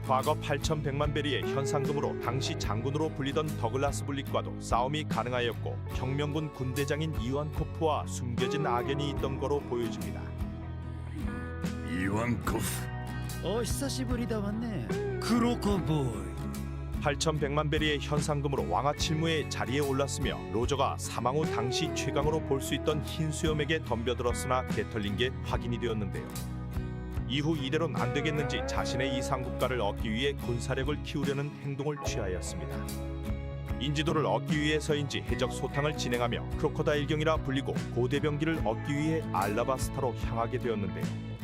과거 8,100만 베리의 현상금으로 당시 장군으로 불리던 더글라스 블릭과도 싸움이 가능하였고 혁명군 군대장인 이완코프와 숨겨진 악연이 있던 거로 보여집니다. イワンコフお久しぶりだわねクロコボーイ 8,100만 베리의 현상금으로 왕아 칠무의 자리에 올랐으며 로저가 사망 후 당시 최강으로 볼 수 있던 흰 수염에게 덤벼들었으나 개털린 게 확인이 되었는데요. 이후 이대로는 안 되겠는지 자신의 이상국가를 얻기 위해 군사력을 키우려는 행동을 취하였습니다. 인지도를 얻기 위해서인지 해적 소탕을 진행하며 크로코다일경이라 불리고 고대병기를 얻기 위해 알라바스타로 향하게 되었는데요.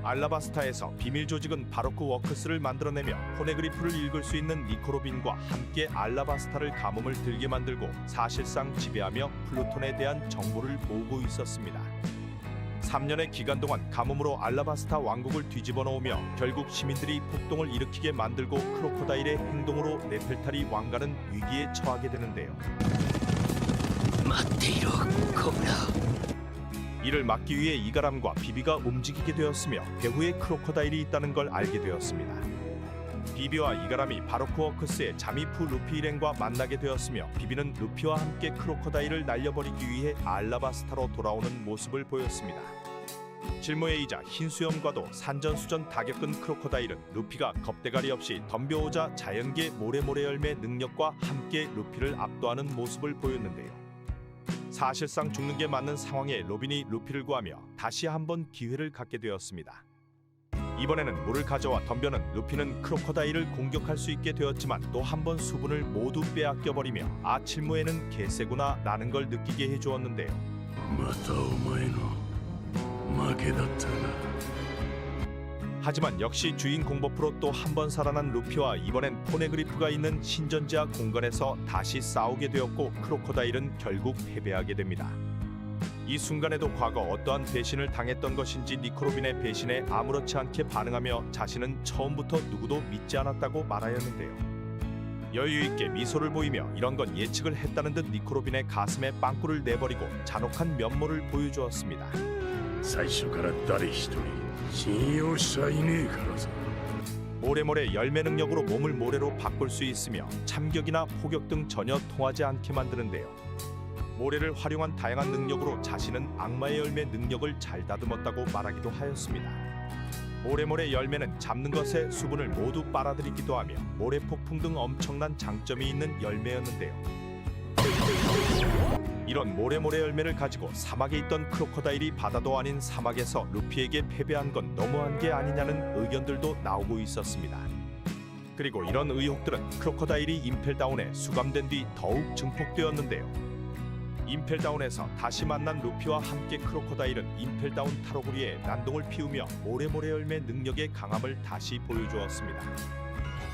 알라바스타에서 비밀 조직은 바로크 워크스를 만들어내며 포네그리프를 읽을 수 있는 니코로빈과 함께 알라바스타를 가뭄을 들게 만들고 사실상 지배하며 플루톤에 대한 정보를 모으고 있었습니다. 3년의 기간 동안 가뭄으로 알라바스타 왕국을 뒤집어 놓으며 결국 시민들이 폭동을 일으키게 만들고 크로코다일의 행동으로 네펠타리 왕가는 위기에 처하게 되는데요. 待っていろコブラ 이를 막기 위해 이가람과 비비가 움직이게 되었으며 배후에 크로코다일이 있다는 걸 알게 되었습니다. 비비와 이가람이 바로크 워크스의 잠입 후 루피 일행과 만나게 되었으며 비비는 루피와 함께 크로코다일을 날려버리기 위해 알라바스타로 돌아오는 모습을 보였습니다. 질모에이자 흰수염과도 산전수전 다 겪은 크로코다일은 루피가 겁대가리 없이 덤벼오자 자연계 모래모래 열매 능력과 함께 루피를 압도하는 모습을 보였는데요. 사실상 죽는 게 맞는 상황에 로빈이 루피를 구하며 다시 한번 기회를 갖게 되었습니다. 이번에는 물을 가져와 덤벼는 루피는 크로코다일을 공격할 수 있게 되었지만 또 한 번 수분을 모두 빼앗겨버리며 아 칠무에는 개쎄구나 라는 걸 느끼게 해주었는데요. またお前の負けだったな 하지만 역시 주인공 버프로 또 한 번 살아난 루피와 이번엔 포네그리프가 있는 신전지하 공간에서 다시 싸우게 되었고 크로코다일은 결국 패배하게 됩니다. 이 순간에도 과거 어떠한 배신을 당했던 것인지 니코로빈의 배신에 아무렇지 않게 반응하며 자신은 처음부터 누구도 믿지 않았다고 말하였는데요. 여유있게 미소를 보이며 이런 건 예측을 했다는 듯 니코로빈의 가슴에 빵꾸를 내버리고 잔혹한 면모를 보여주었습니다. 最初から誰一人信用しちゃいねえからさ 모래모래 열매 능력으로 몸을 모래로 바꿀 수 있으며 참격이나 포격 등 전혀 통하지 않게 만드는데요. 모래를 활용한 다양한 능력으로 자신은 악마의 열매 능력을 잘 다듬었다고 말하기도 하였습니다. 모래모래 열매는 잡는 것에 수분을 모두 빨아들이기도 하며 모래 폭풍 등 엄청난 장점이 있는 열매였는데요. 이런 모래모래 열매를 가지고 사막에 있던 크로코다일이 바다도 아닌 사막에서 루피에게 패배한 건 너무한 게 아니냐는 의견들도 나오고 있었습니다. 그리고 이런 의혹들은 크로코다일이 임펠다운에 수감된 뒤 더욱 증폭되었는데요. 임펠다운에서 다시 만난 루피와 함께 크로코다일은 임펠다운 타로구리에 난동을 피우며 모래모래 열매 능력의 강함을 다시 보여주었습니다.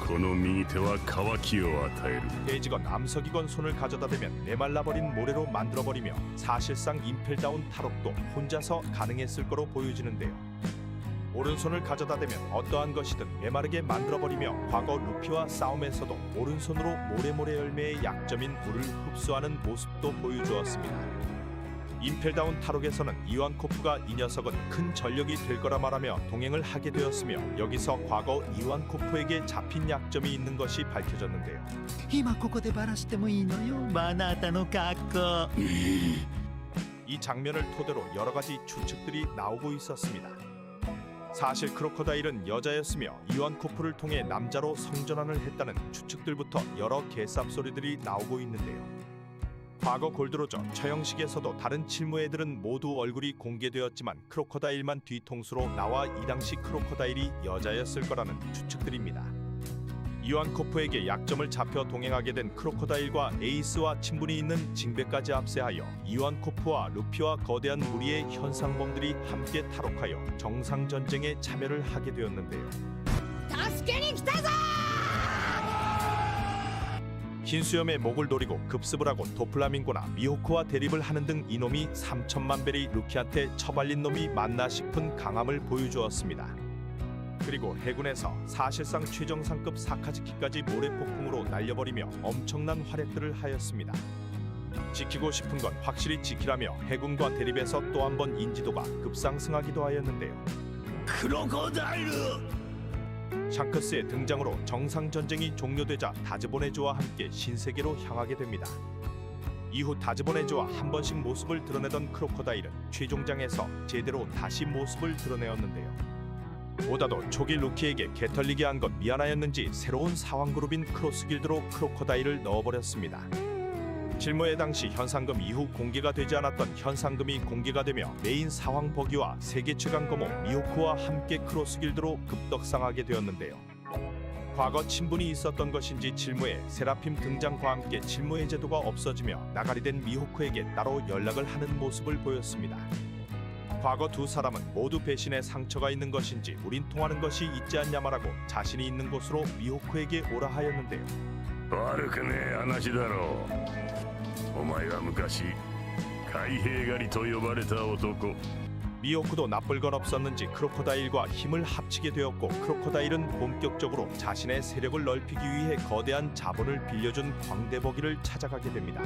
この右手は渇きを与える 돼지건 암석이건 손을 가져다 대면 메말라버린 모래로 만들어버리며 사실상 임펠다운 탈옥도 혼자서 가능했을 거로 보여지는데요. 오른손을 가져다 대면 어떠한 것이든 메마르게 만들어버리며 과거 루피와 싸움에서도 오른손으로 모래모래 열매의 약점인 물을 흡수하는 모습도 보여주었습니다. 임펠다운 탈옥에서는 이완코프가 이 녀석은 큰 전력이 될 거라 말하며 동행을 하게 되었으며 여기서 과거 이완코프에게 잡힌 약점이 있는 것이 밝혀졌는데요. 今ここでバラしてもいいのよあなたの格好 이 장면을 토대로 여러 가지 추측들이 나오고 있었습니다. 사실 크로커다일은 여자였으며 이완코프를 통해 남자로 성전환을 했다는 추측들부터 여러 개쌉소리들이 나오고 있는데요. 과거 골드로저 처형식에서도 다른 칠무애들은 모두 얼굴이 공개되었지만 크로커다일만 뒤통수로 나와 이 당시 크로커다일이 여자였을 거라는 추측들입니다. 이완코프에게 약점을 잡혀 동행하게 된 크로커다일과 에이스와 친분이 있는 징배까지 합세하여 이완코프와 루피와 거대한 무리의 현상범들이 함께 탈옥하여 정상전쟁에 참여를 하게 되었는데요. 助けに来たぞ 흰수염의 목을 노리고 급습을 하고 도플라밍고나 미호크와 대립을 하는 등 이놈이 3천만 벨이 루키한테 처발린 놈이 맞나 싶은 강함을 보여주었습니다. 그리고 해군에서 사실상 최정상급 사카즈키까지 모래폭풍으로 날려버리며 엄청난 활약들을 하였습니다. 지키고 싶은 건 확실히 지키라며 해군과 대립해서 또 한 번 인지도가 급상승하기도 하였는데요. クロコダイル 샹크스의 등장으로 정상전쟁이 종료되자 다즈보네즈와 함께 신세계로 향하게 됩니다. 이후 다즈보네즈와 한 번씩 모습을 드러내던 크로커다일은 최종장에서 제대로 다시 모습을 드러내었는데요. 보다도 초기 루키에게 개털리게 한 건 미안하였는지 새로운 사왕그룹인 크로스길드로 크로커다일을 넣어버렸습니다. 실무회 당시 현상금 이후 공개가 되지 않았던 현상금이 공개가 되며 메인 사왕 버기와 세계 최강 거모 미호크와 함께 크로스길드로 급덕상하게 되었는데요. 과거 친분이 있었던 것인지 칠무의 세라핌 등장과 함께 칠무의 제도가 없어지며 나가리된 미호크에게 따로 연락을 하는 모습을 보였습니다. 과거 두 사람은 모두 배신의 상처가 있는 것인지 우린 통하는 것이 있지 않냐 말하고 자신이 있는 곳으로 미호크에게 오라 하였는데요. 悪くねえ話だろう。お前は昔海兵狩りと呼ばれた男。 미호크도 나쁠 건 없었는지 크로커다일과 힘을 합치게 되었고 크로커다일은 본격적으로 자신의 세력을 넓히기 위해 거대한 자본을 빌려준 광대버기를 찾아가게 됩니다.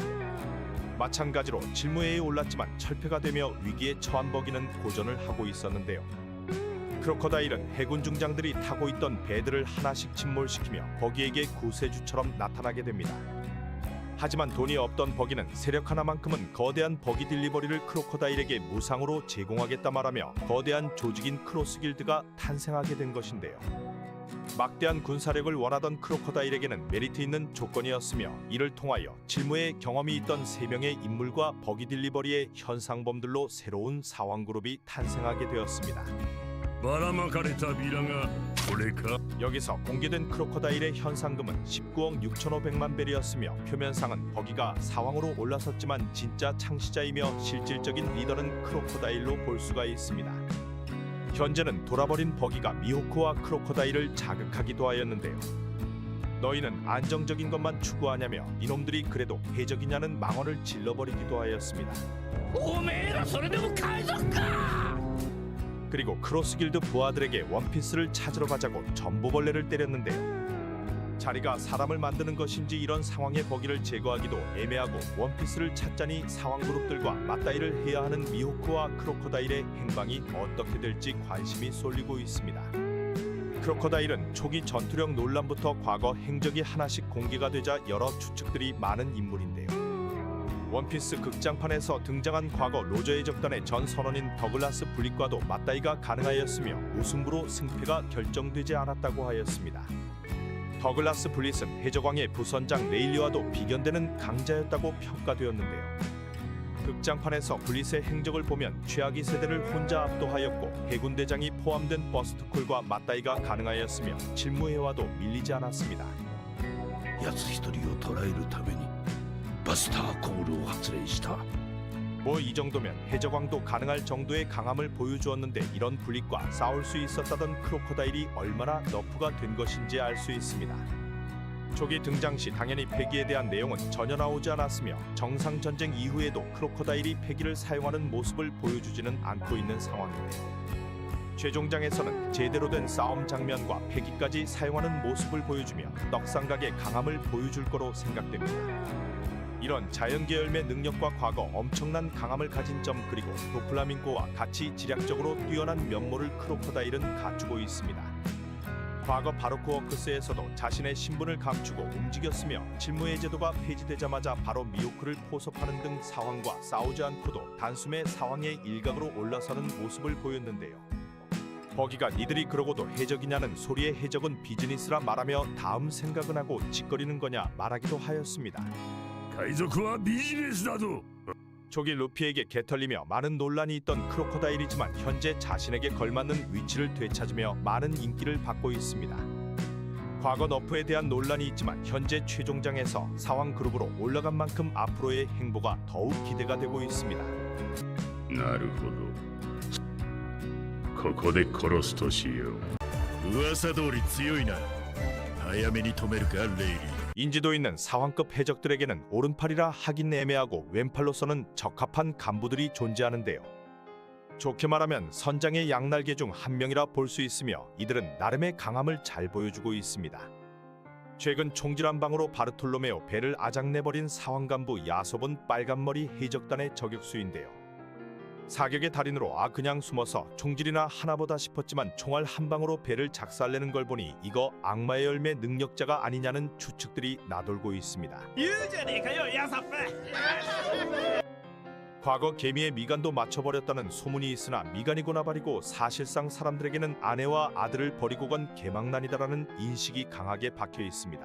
마찬가지로 질무회에 올랐지만 철폐가 되며 위기에 처한 버기는 고전을 하고 있었는데요. 크로커다일은 해군 중장들이 타고 있던 배들을 하나씩 침몰시키며 버기에게 구세주처럼 나타나게 됩니다. 하지만 돈이 없던 버기는 세력 하나만큼은 거대한 버기 딜리버리를 크로커다일에게 무상으로 제공하겠다 말하며 거대한 조직인 크로스길드가 탄생하게 된 것인데요. 막대한 군사력을 원하던 크로커다일에게는 메리트 있는 조건이었으며 이를 통하여 질무의 경험이 있던 3명의 인물과 버기 딜리버리의 현상범들로 새로운 사왕그룹이 탄생하게 되었습니다. ばらまかれたビラがこれか。 여기서 공개된 크로커다일의 현상금은 19억 6,500만 벨이었으며 표면상은 버기가 사왕으로 올라섰지만 진짜 창시자이며 실질적인 리더는 크로커다일로 볼 수가 있습니다. 현재는 돌아버린 버기가 미호크와 크로커다일을 자극하기도 하였는데요. 너희는 안정적인 것만 추구하냐며 이놈들이 그래도 해적이냐는 망언을 질러버리기도 하였습니다. おめえらそれでも海賊か。 그리고 크로스길드 부하들에게 원피스를 찾으러 가자고 전보벌레를 때렸는데요. 자리가 사람을 만드는 것인지 이런 상황의 버기를 제거하기도 애매하고 원피스를 찾자니 상황그룹들과 맞다이를 해야 하는 미호크와 크로커다일의 행방이 어떻게 될지 관심이 쏠리고 있습니다. 크로커다일은 초기 전투력 논란부터 과거 행적이 하나씩 공개가 되자 여러 추측들이 많은 인물인데요. 원피스 극장판에서 등장한 과거 로저의 적단의 전 선원인 더글라스 블릭과도 맞다이가 가능하였으며 무승부로 승패가 결정되지 않았다고 하였습니다. 더글라스 블릿은 해적왕의 부선장 레일리와도 비견되는 강자였다고 평가되었는데요. 극장판에서 블릿의 행적을 보면 최악의 세대를 혼자 압도하였고 해군대장이 포함된 버스트콜과 맞다이가 가능하였으며 칠무회와도 밀리지 않았습니다. やつ一人を捕らえるためにバスターコールを発令した。 뭐 이 정도면 해적왕도 가능할 정도의 강함을 보여주었는데 이런 블릿과 싸울 수 있었다던 크로커다일이 얼마나 너프가 된 것인지 알 수 있습니다. 초기 등장 시 당연히 패기에 대한 내용은 전혀 나오지 않았으며 정상전쟁 이후에도 크로커다일이 패기를 사용하는 모습을 보여주지는 않고 있는 상황인데요. 최종장에서는 제대로 된 싸움 장면과 패기까지 사용하는 모습을 보여주며 떡상각의 강함을 보여줄 거로 생각됩니다. 이런 자연계열매 능력과 과거 엄청난 강함을 가진 점 그리고 도플라밍고와 같이 지략적으로 뛰어난 면모를 크로커다일은 갖추고 있습니다. 과거 바로크 워크스에서도 자신의 신분을 감추고 움직였으며 칠무의 제도가 폐지되자마자 바로 미호크를 포섭하는 등 사왕과 싸우지 않고도 단숨에 사왕의 일각으로 올라서는 모습을 보였는데요. 거기가 니들이 그러고도 해적이냐는 소리에 해적은 비즈니스라 말하며 다음 생각은 하고 짓거리는 거냐 말하기도 하였습니다. 海賊はビジネスだと。 조기 루피에게 개털리며 많은 논란이 있던 크로커다일이지만 현재 자신에게 걸맞는 위치를 되찾으며 많은 인기를 받고 있습니다. 과거 너프에 대한 논란이 있지만 현재 최종장에서 사왕 그룹으로 올라간 만큼 앞으로의 행보가 더욱 기대가 되고 있습니다. なるほど。ここで殺すとしよう。噂通り強いな。早めに止めるかレイリー。 인지도 있는 사왕급 해적들에게는 오른팔이라 하긴 애매하고 왼팔로서는 적합한 간부들이 존재하는데요. 좋게 말하면 선장의 양날개 중 한 명이라 볼 수 있으며 이들은 나름의 강함을 잘 보여주고 있습니다. 최근 총질한 방으로 바르톨로메오 배를 아작내버린 사왕 간부 야솝은 빨간머리 해적단의 저격수인데요. 사격의 달인으로 그냥 숨어서 총질이나 하나보다 싶었지만 총알 한 방으로 배를 작살내는 걸 보니 이거 악마의 열매 능력자가 아니냐는 추측들이 나돌고 있습니다. 과거 개미의 미간도 맞춰버렸다는 소문이 있으나 미간이고나 버리고 사실상 사람들에게는 아내와 아들을 버리고 간 개망난이다라는 인식이 강하게 박혀 있습니다.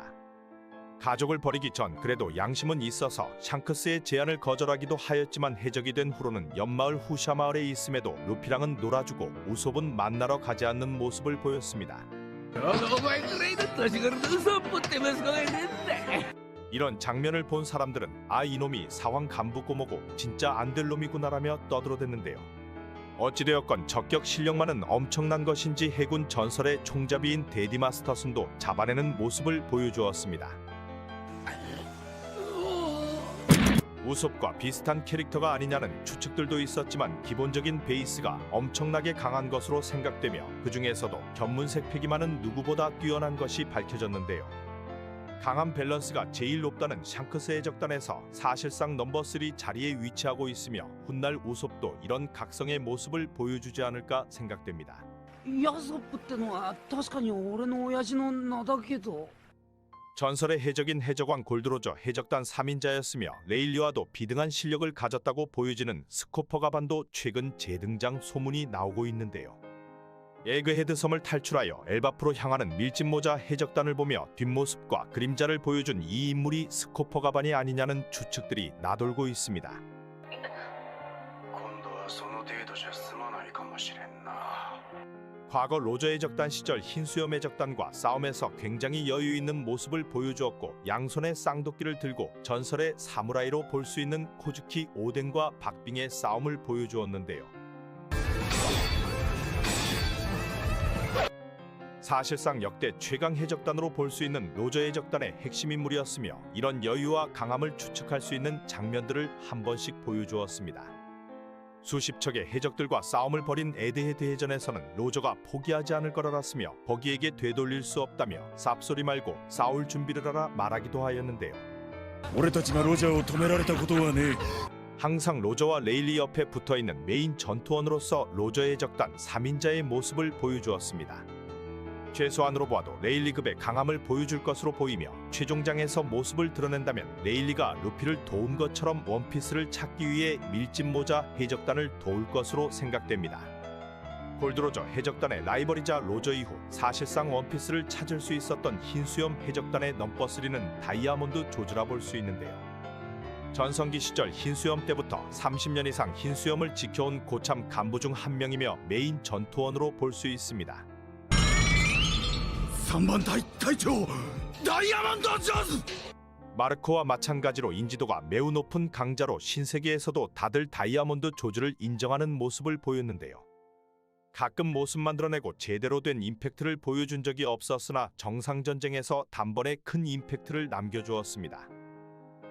가족을 버리기 전 그래도 양심은 있어서 샹크스의 제안을 거절하기도 하였지만 해적이 된 후로는 옆마을 후샤 마을에 있음에도 루피랑은 놀아주고 우솝은 만나러 가지 않는 모습을 보였습니다. 이런 장면을 본 사람들은 이놈이 사왕 간부 꼬모고 진짜 안 될 놈이구나라며 떠들어댔는데요. 어찌되었건 적격 실력만은 엄청난 것인지 해군 전설의 총잡이인 데디마스터슨도 잡아내는 모습을 보여주었습니다. 우솝과 비슷한 캐릭터가 아니냐는 추측들도 있었지만 기본적인 베이스가 엄청나게 강한 것으로 생각되며 그 중에서도 견문색 팩이 많은 누구보다 뛰어난 것이 밝혀졌는데요. 강한 밸런스가 제일 높다는 샹크스 해적단에서 사실상 넘버 3 자리에 위치하고 있으며 훗날 우솝도 이런 각성의 모습을 보여주지 않을까 생각됩니다. ヤソップってのは確かに俺の親父の名だけど 전설의 해적인 해적왕 골드로저 해적단 3인자였으며 레일리와도 비등한 실력을 가졌다고 보여지는 스코퍼 가반도 최근 재등장 소문이 나오고 있는데요. 에그헤드 섬을 탈출하여 엘바프로 향하는 밀짚모자 해적단을 보며 뒷모습과 그림자를 보여준 이 인물이 스코퍼 가반이 아니냐는 추측들이 나돌고 있습니다. 과거 로저 해적단 시절 흰수염 해적단과 싸움에서 굉장히 여유 있는 모습을 보여주었고 양손에 쌍도끼를 들고 전설의 사무라이로 볼 수 있는 코즈키 오덴과 박빙의 싸움을 보여주었는데요. 사실상 역대 최강 해적단으로 볼 수 있는 로저 해적단의 핵심 인물이었으며 이런 여유와 강함을 추측할 수 있는 장면들을 한 번씩 보여주었습니다. 수십 척의 해적들과 싸움을 벌인 에드헤드 해전에서는 로저가 포기하지 않을 걸 알았으며 버기에게 되돌릴 수 없다며 쌉소리 말고 싸울 준비를 하라 말하기도 하였는데요. 俺たちがロジャーを止められたことはね。 항상 로저와 레일리 옆에 붙어있는 메인 전투원으로서 로저 해적단 3인자의 모습을 보여주었습니다. 최소한으로 봐도 레일리급의 강함을 보여줄 것으로 보이며 최종장에서 모습을 드러낸다면 레일리가 루피를 도운 것처럼 원피스를 찾기 위해 밀짚모자 해적단을 도울 것으로 생각됩니다. 골드로저 해적단의 라이벌이자 로저 이후 사실상 원피스를 찾을 수 있었던 흰수염 해적단의 넘버3는 다이아몬드 조즈라 볼 수 있는데요. 전성기 시절 흰수염 때부터 30년 이상 흰수염을 지켜온 고참 간부 중 한 명이며 메인 전투원으로 볼 수 있습니다. 3番隊隊長ダイヤモンド・ジョーズ 마르코와 마찬가지로 인지도가 매우 높은 강자로 신세계에서도 다들 다이아몬드 조즈를 인정하는 모습을 보였는데요. 가끔 모습만 드러내고 제대로 된 임팩트를 보여준 적이 없었으나 정상전쟁에서 단번에 큰 임팩트를 남겨주었습니다.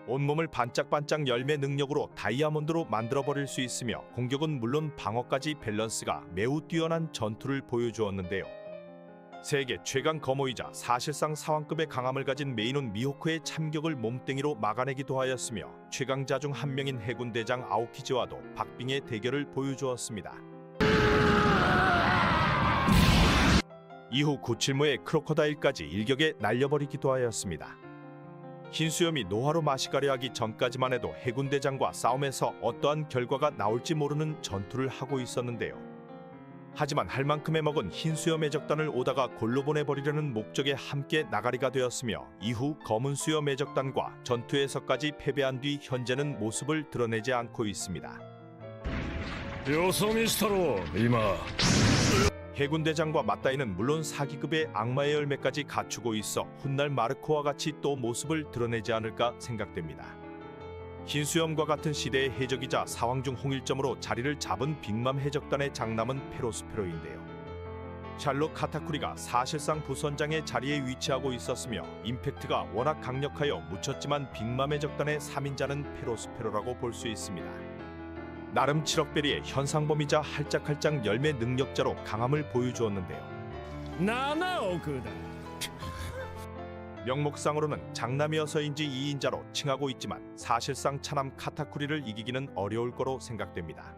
온몸을 반짝반짝 열매 능력으로 다이아몬드로 만들어버릴 수 있으며 공격은 물론 방어까지 밸런스가 매우 뛰어난 전투를 보여주었는데요. 세계 최강 거모이자 사실상 사왕급의 강함을 가진 메이논 미호크의 참격을 몸땡이로 막아내기도 하였으며 최강자 중 한 명인 해군대장 아오키즈와도 박빙의 대결을 보여주었습니다. 이후 구칠모의 크로커다일까지 일격에 날려버리기도 하였습니다. 흰수염이 노화로 맛이 가려하기 전까지만 해도 해군대장과 싸움에서 어떠한 결과가 나올지 모르는 전투를 하고 있었는데요. 하지만 할 만큼의 먹은 흰수염 해적단을 오다가 골로 보내버리려는 목적에 함께 나가리가 되었으며 이후 검은 수염 해적단과 전투에서까지 패배한 뒤 현재는 모습을 드러내지 않고 있습니다. よそ見したろ今 해군대장과 맞다이는 물론 4기급의 악마의 열매까지 갖추고 있어 훗날 마르코와 같이 또 모습을 드러내지 않을까 생각됩니다. 흰수염과 같은 시대의 해적이자 사왕 중 홍일점으로 자리를 잡은 빅맘 해적단의 장남은 페로스페로인데요. 샬롯 카타쿠리가 사실상 부선장의 자리에 위치하고 있었으며 임팩트가 워낙 강력하여 묻혔지만 빅맘 해적단의 3인자는 페로스페로라고 볼 수 있습니다. 나름 7억베리의 현상범이자 할짝할짝 열매 능력자로 강함을 보여주었는데요. 7億だ 명목상으로는 장남이어서인지 2인자로 칭하고 있지만 사실상 차남 카타쿠리를 이기기는 어려울 거로 생각됩니다.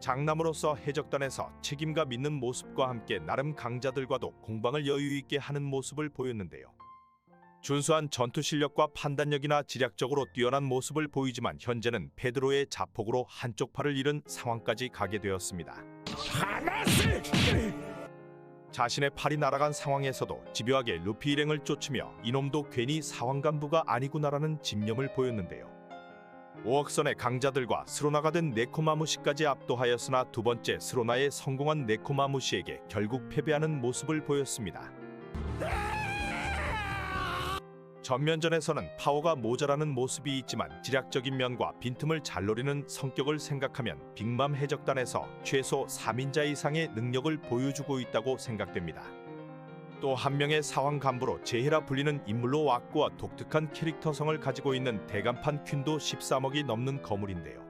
장남으로서 해적단에서 책임감 있는 모습과 함께 나름 강자들과도 공방을 여유있게 하는 모습을 보였는데요. 준수한 전투 실력과 판단력이나 지략적으로 뛰어난 모습을 보이지만 현재는 페드로의 자폭으로 한쪽 팔을 잃은 상황까지 가게 되었습니다. 자신의 팔이 날아간 상황에서도 집요하게 루피 일행을 쫓으며 이놈도 괜히 사왕 간부가 아니구나라는 집념을 보였는데요. 5억 선의 강자들과 스로나가 된 네코마무시까지 압도하였으나 두 번째 스로나의 성공한 네코마무시에게 결국 패배하는 모습을 보였습니다. 전면전에서는 파워가 모자라는 모습이 있지만 지략적인 면과 빈틈을 잘 노리는 성격을 생각하면 빅맘 해적단에서 최소 3인자 이상의 능력을 보여주고 있다고 생각됩니다. 또 한 명의 사왕 간부로 제헤라 불리는 인물로 왁구와 독특한 캐릭터성을 가지고 있는 대간판 퀸도 13억이 넘는 거물인데요.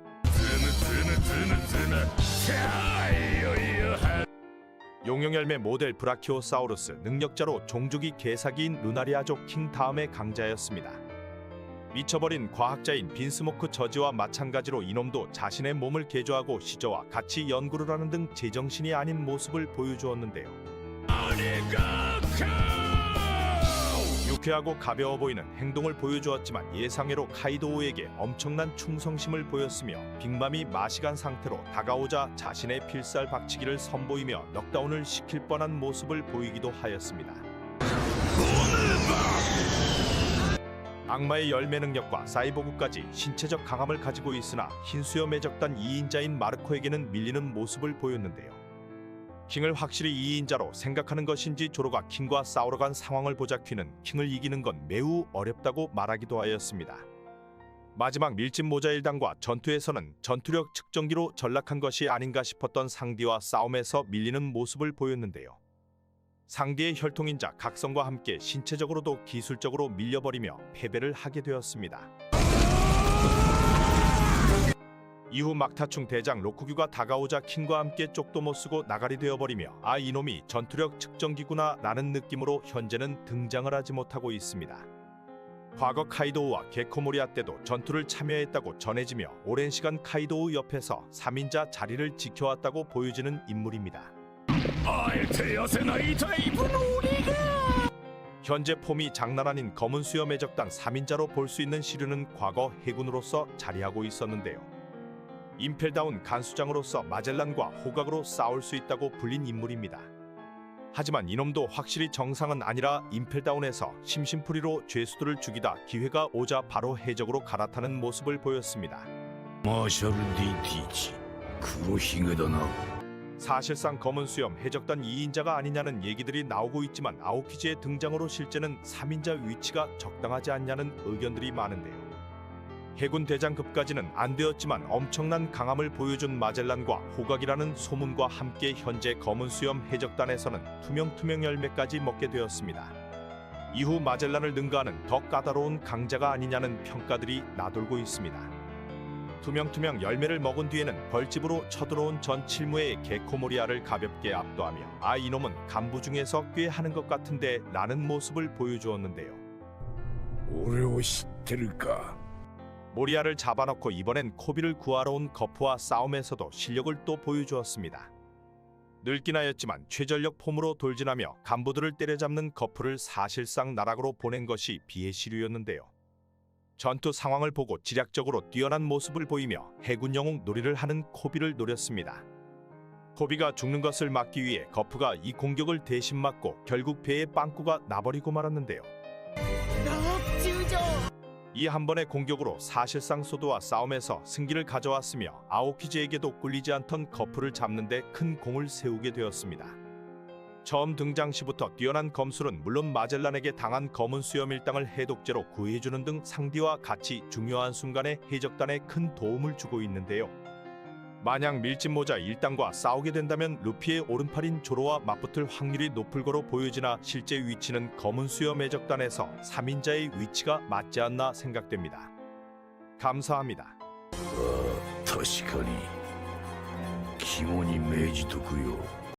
용용열매 모델 브라키오사우루스 능력자로 종족이 개사기인 루나리아족 킹 다음의 강자였습니다. 미쳐버린 과학자인 빈스모크 저지와 마찬가지로 이놈도 자신의 몸을 개조하고 시저와 같이 연구를 하는 등 제정신이 아닌 모습을 보여주었는데요. 유쾌하고 가벼워 보이는 행동을 보여주었지만 예상외로 카이도우에게 엄청난 충성심을 보였으며 빅맘이 마시간 상태로 다가오자 자신의 필살 박치기를 선보이며 넉다운을 시킬 뻔한 모습을 보이기도 하였습니다. 악마의 열매 능력과 사이보그까지 신체적 강함을 가지고 있으나 흰수염 해적단 2인자인 마르코에게는 밀리는 모습을 보였는데요. 킹을 확실히 2인자로 생각하는 것인지 조로가 킹과 싸우러 간 상황을 보자 퀸은 킹을 이기는 건 매우 어렵다고 말하기도 하였습니다. 마지막 밀짚 모자 일당과 전투에서는 전투력 측정기로 전락한 것이 아닌가 싶었던 상디와 싸움에서 밀리는 모습을 보였는데요. 상디의 혈통인자 각성과 함께 신체적으로도 기술적으로 밀려버리며 패배를 하게 되었습니다. 이후 막타충 대장 로쿠규가 다가오자 킹과 함께 쪽도 못쓰고 나가리 되어버리며 아 이놈이 전투력 측정기구나 라는 느낌으로 현재는 등장을 하지 못하고 있습니다. 과거 카이도우와 게코모리아 때도 전투를 참여했다고 전해지며 오랜 시간 카이도우 옆에서 3인자 자리를 지켜왔다고 보여지는 인물입니다. 현재 폼이 장난 아닌 검은 수염 해적단 3인자로 볼 수 있는 시류는 과거 해군으로서 자리하고 있었는데요. 임펠다운 간수장으로서 마젤란과 호각으로 싸울 수 있다고 불린 인물입니다. 하지만 이놈도 확실히 정상은 아니라 임펠다운에서 심심풀이로 죄수들을 죽이다 기회가 오자 바로 해적으로 갈아타는 모습을 보였습니다. マーシャル DTG 黒ひげだな 사실상 검은 수염 해적단 2인자가 아니냐는 얘기들이 나오고 있지만 아오키지의 등장으로 실제는 3인자 위치가 적당하지 않냐는 의견들이 많은데요. 해군 대장급까지는 안 되었지만 엄청난 강함을 보여준 마젤란과 호각이라는 소문과 함께 현재 검은 수염 해적단에서는 투명 열매까지 먹게 되었습니다. 이후 마젤란을 능가하는 더 까다로운 강자가 아니냐는 평가들이 나돌고 있습니다. 투명 열매를 먹은 뒤에는 벌집으로 쳐들어온 전 칠무의 게코모리아를 가볍게 압도하며 아 이놈은 간부 중에서 꽤 하는 것 같은데 라는 모습을 보여주었는데요. 俺を知ってるか 모리아를 잡아넣고 이번엔 코비를 구하러 온 거프와 싸움에서도 실력을 또 보여주었습니다. 늙긴 하였지만 최전력 폼으로 돌진하며 간부들을 때려잡는 거프를 사실상 나락으로 보낸 것이 비의 시류였는데요. 전투 상황을 보고 지략적으로 뛰어난 모습을 보이며 해군 영웅 놀이를 하는 코비를 노렸습니다. 코비가 죽는 것을 막기 위해 거프가 이 공격을 대신 막고 결국 배에 빵꾸가 나버리고 말았는데요. 이 한 번의 공격으로 사실상 소드와 싸움에서 승기를 가져왔으며 아오키즈에게도 꿀리지 않던 거프를 잡는 데 큰 공을 세우게 되었습니다. 처음 등장 시부터 뛰어난 검술은 물론 마젤란에게 당한 검은 수염 일당을 해독제로 구해주는 등 상디와 같이 중요한 순간에 해적단에 큰 도움을 주고 있는데요. 만약 밀짚모자 일당과 싸우게 된다면 루피의 오른팔인 조로와 맞붙을 확률이 높을 거로 보여지나 실제 위치는 검은 수염 해적단에서 3인자의 위치가 맞지 않나 생각됩니다. 감사합니다. 確かに肝に銘じとくよ。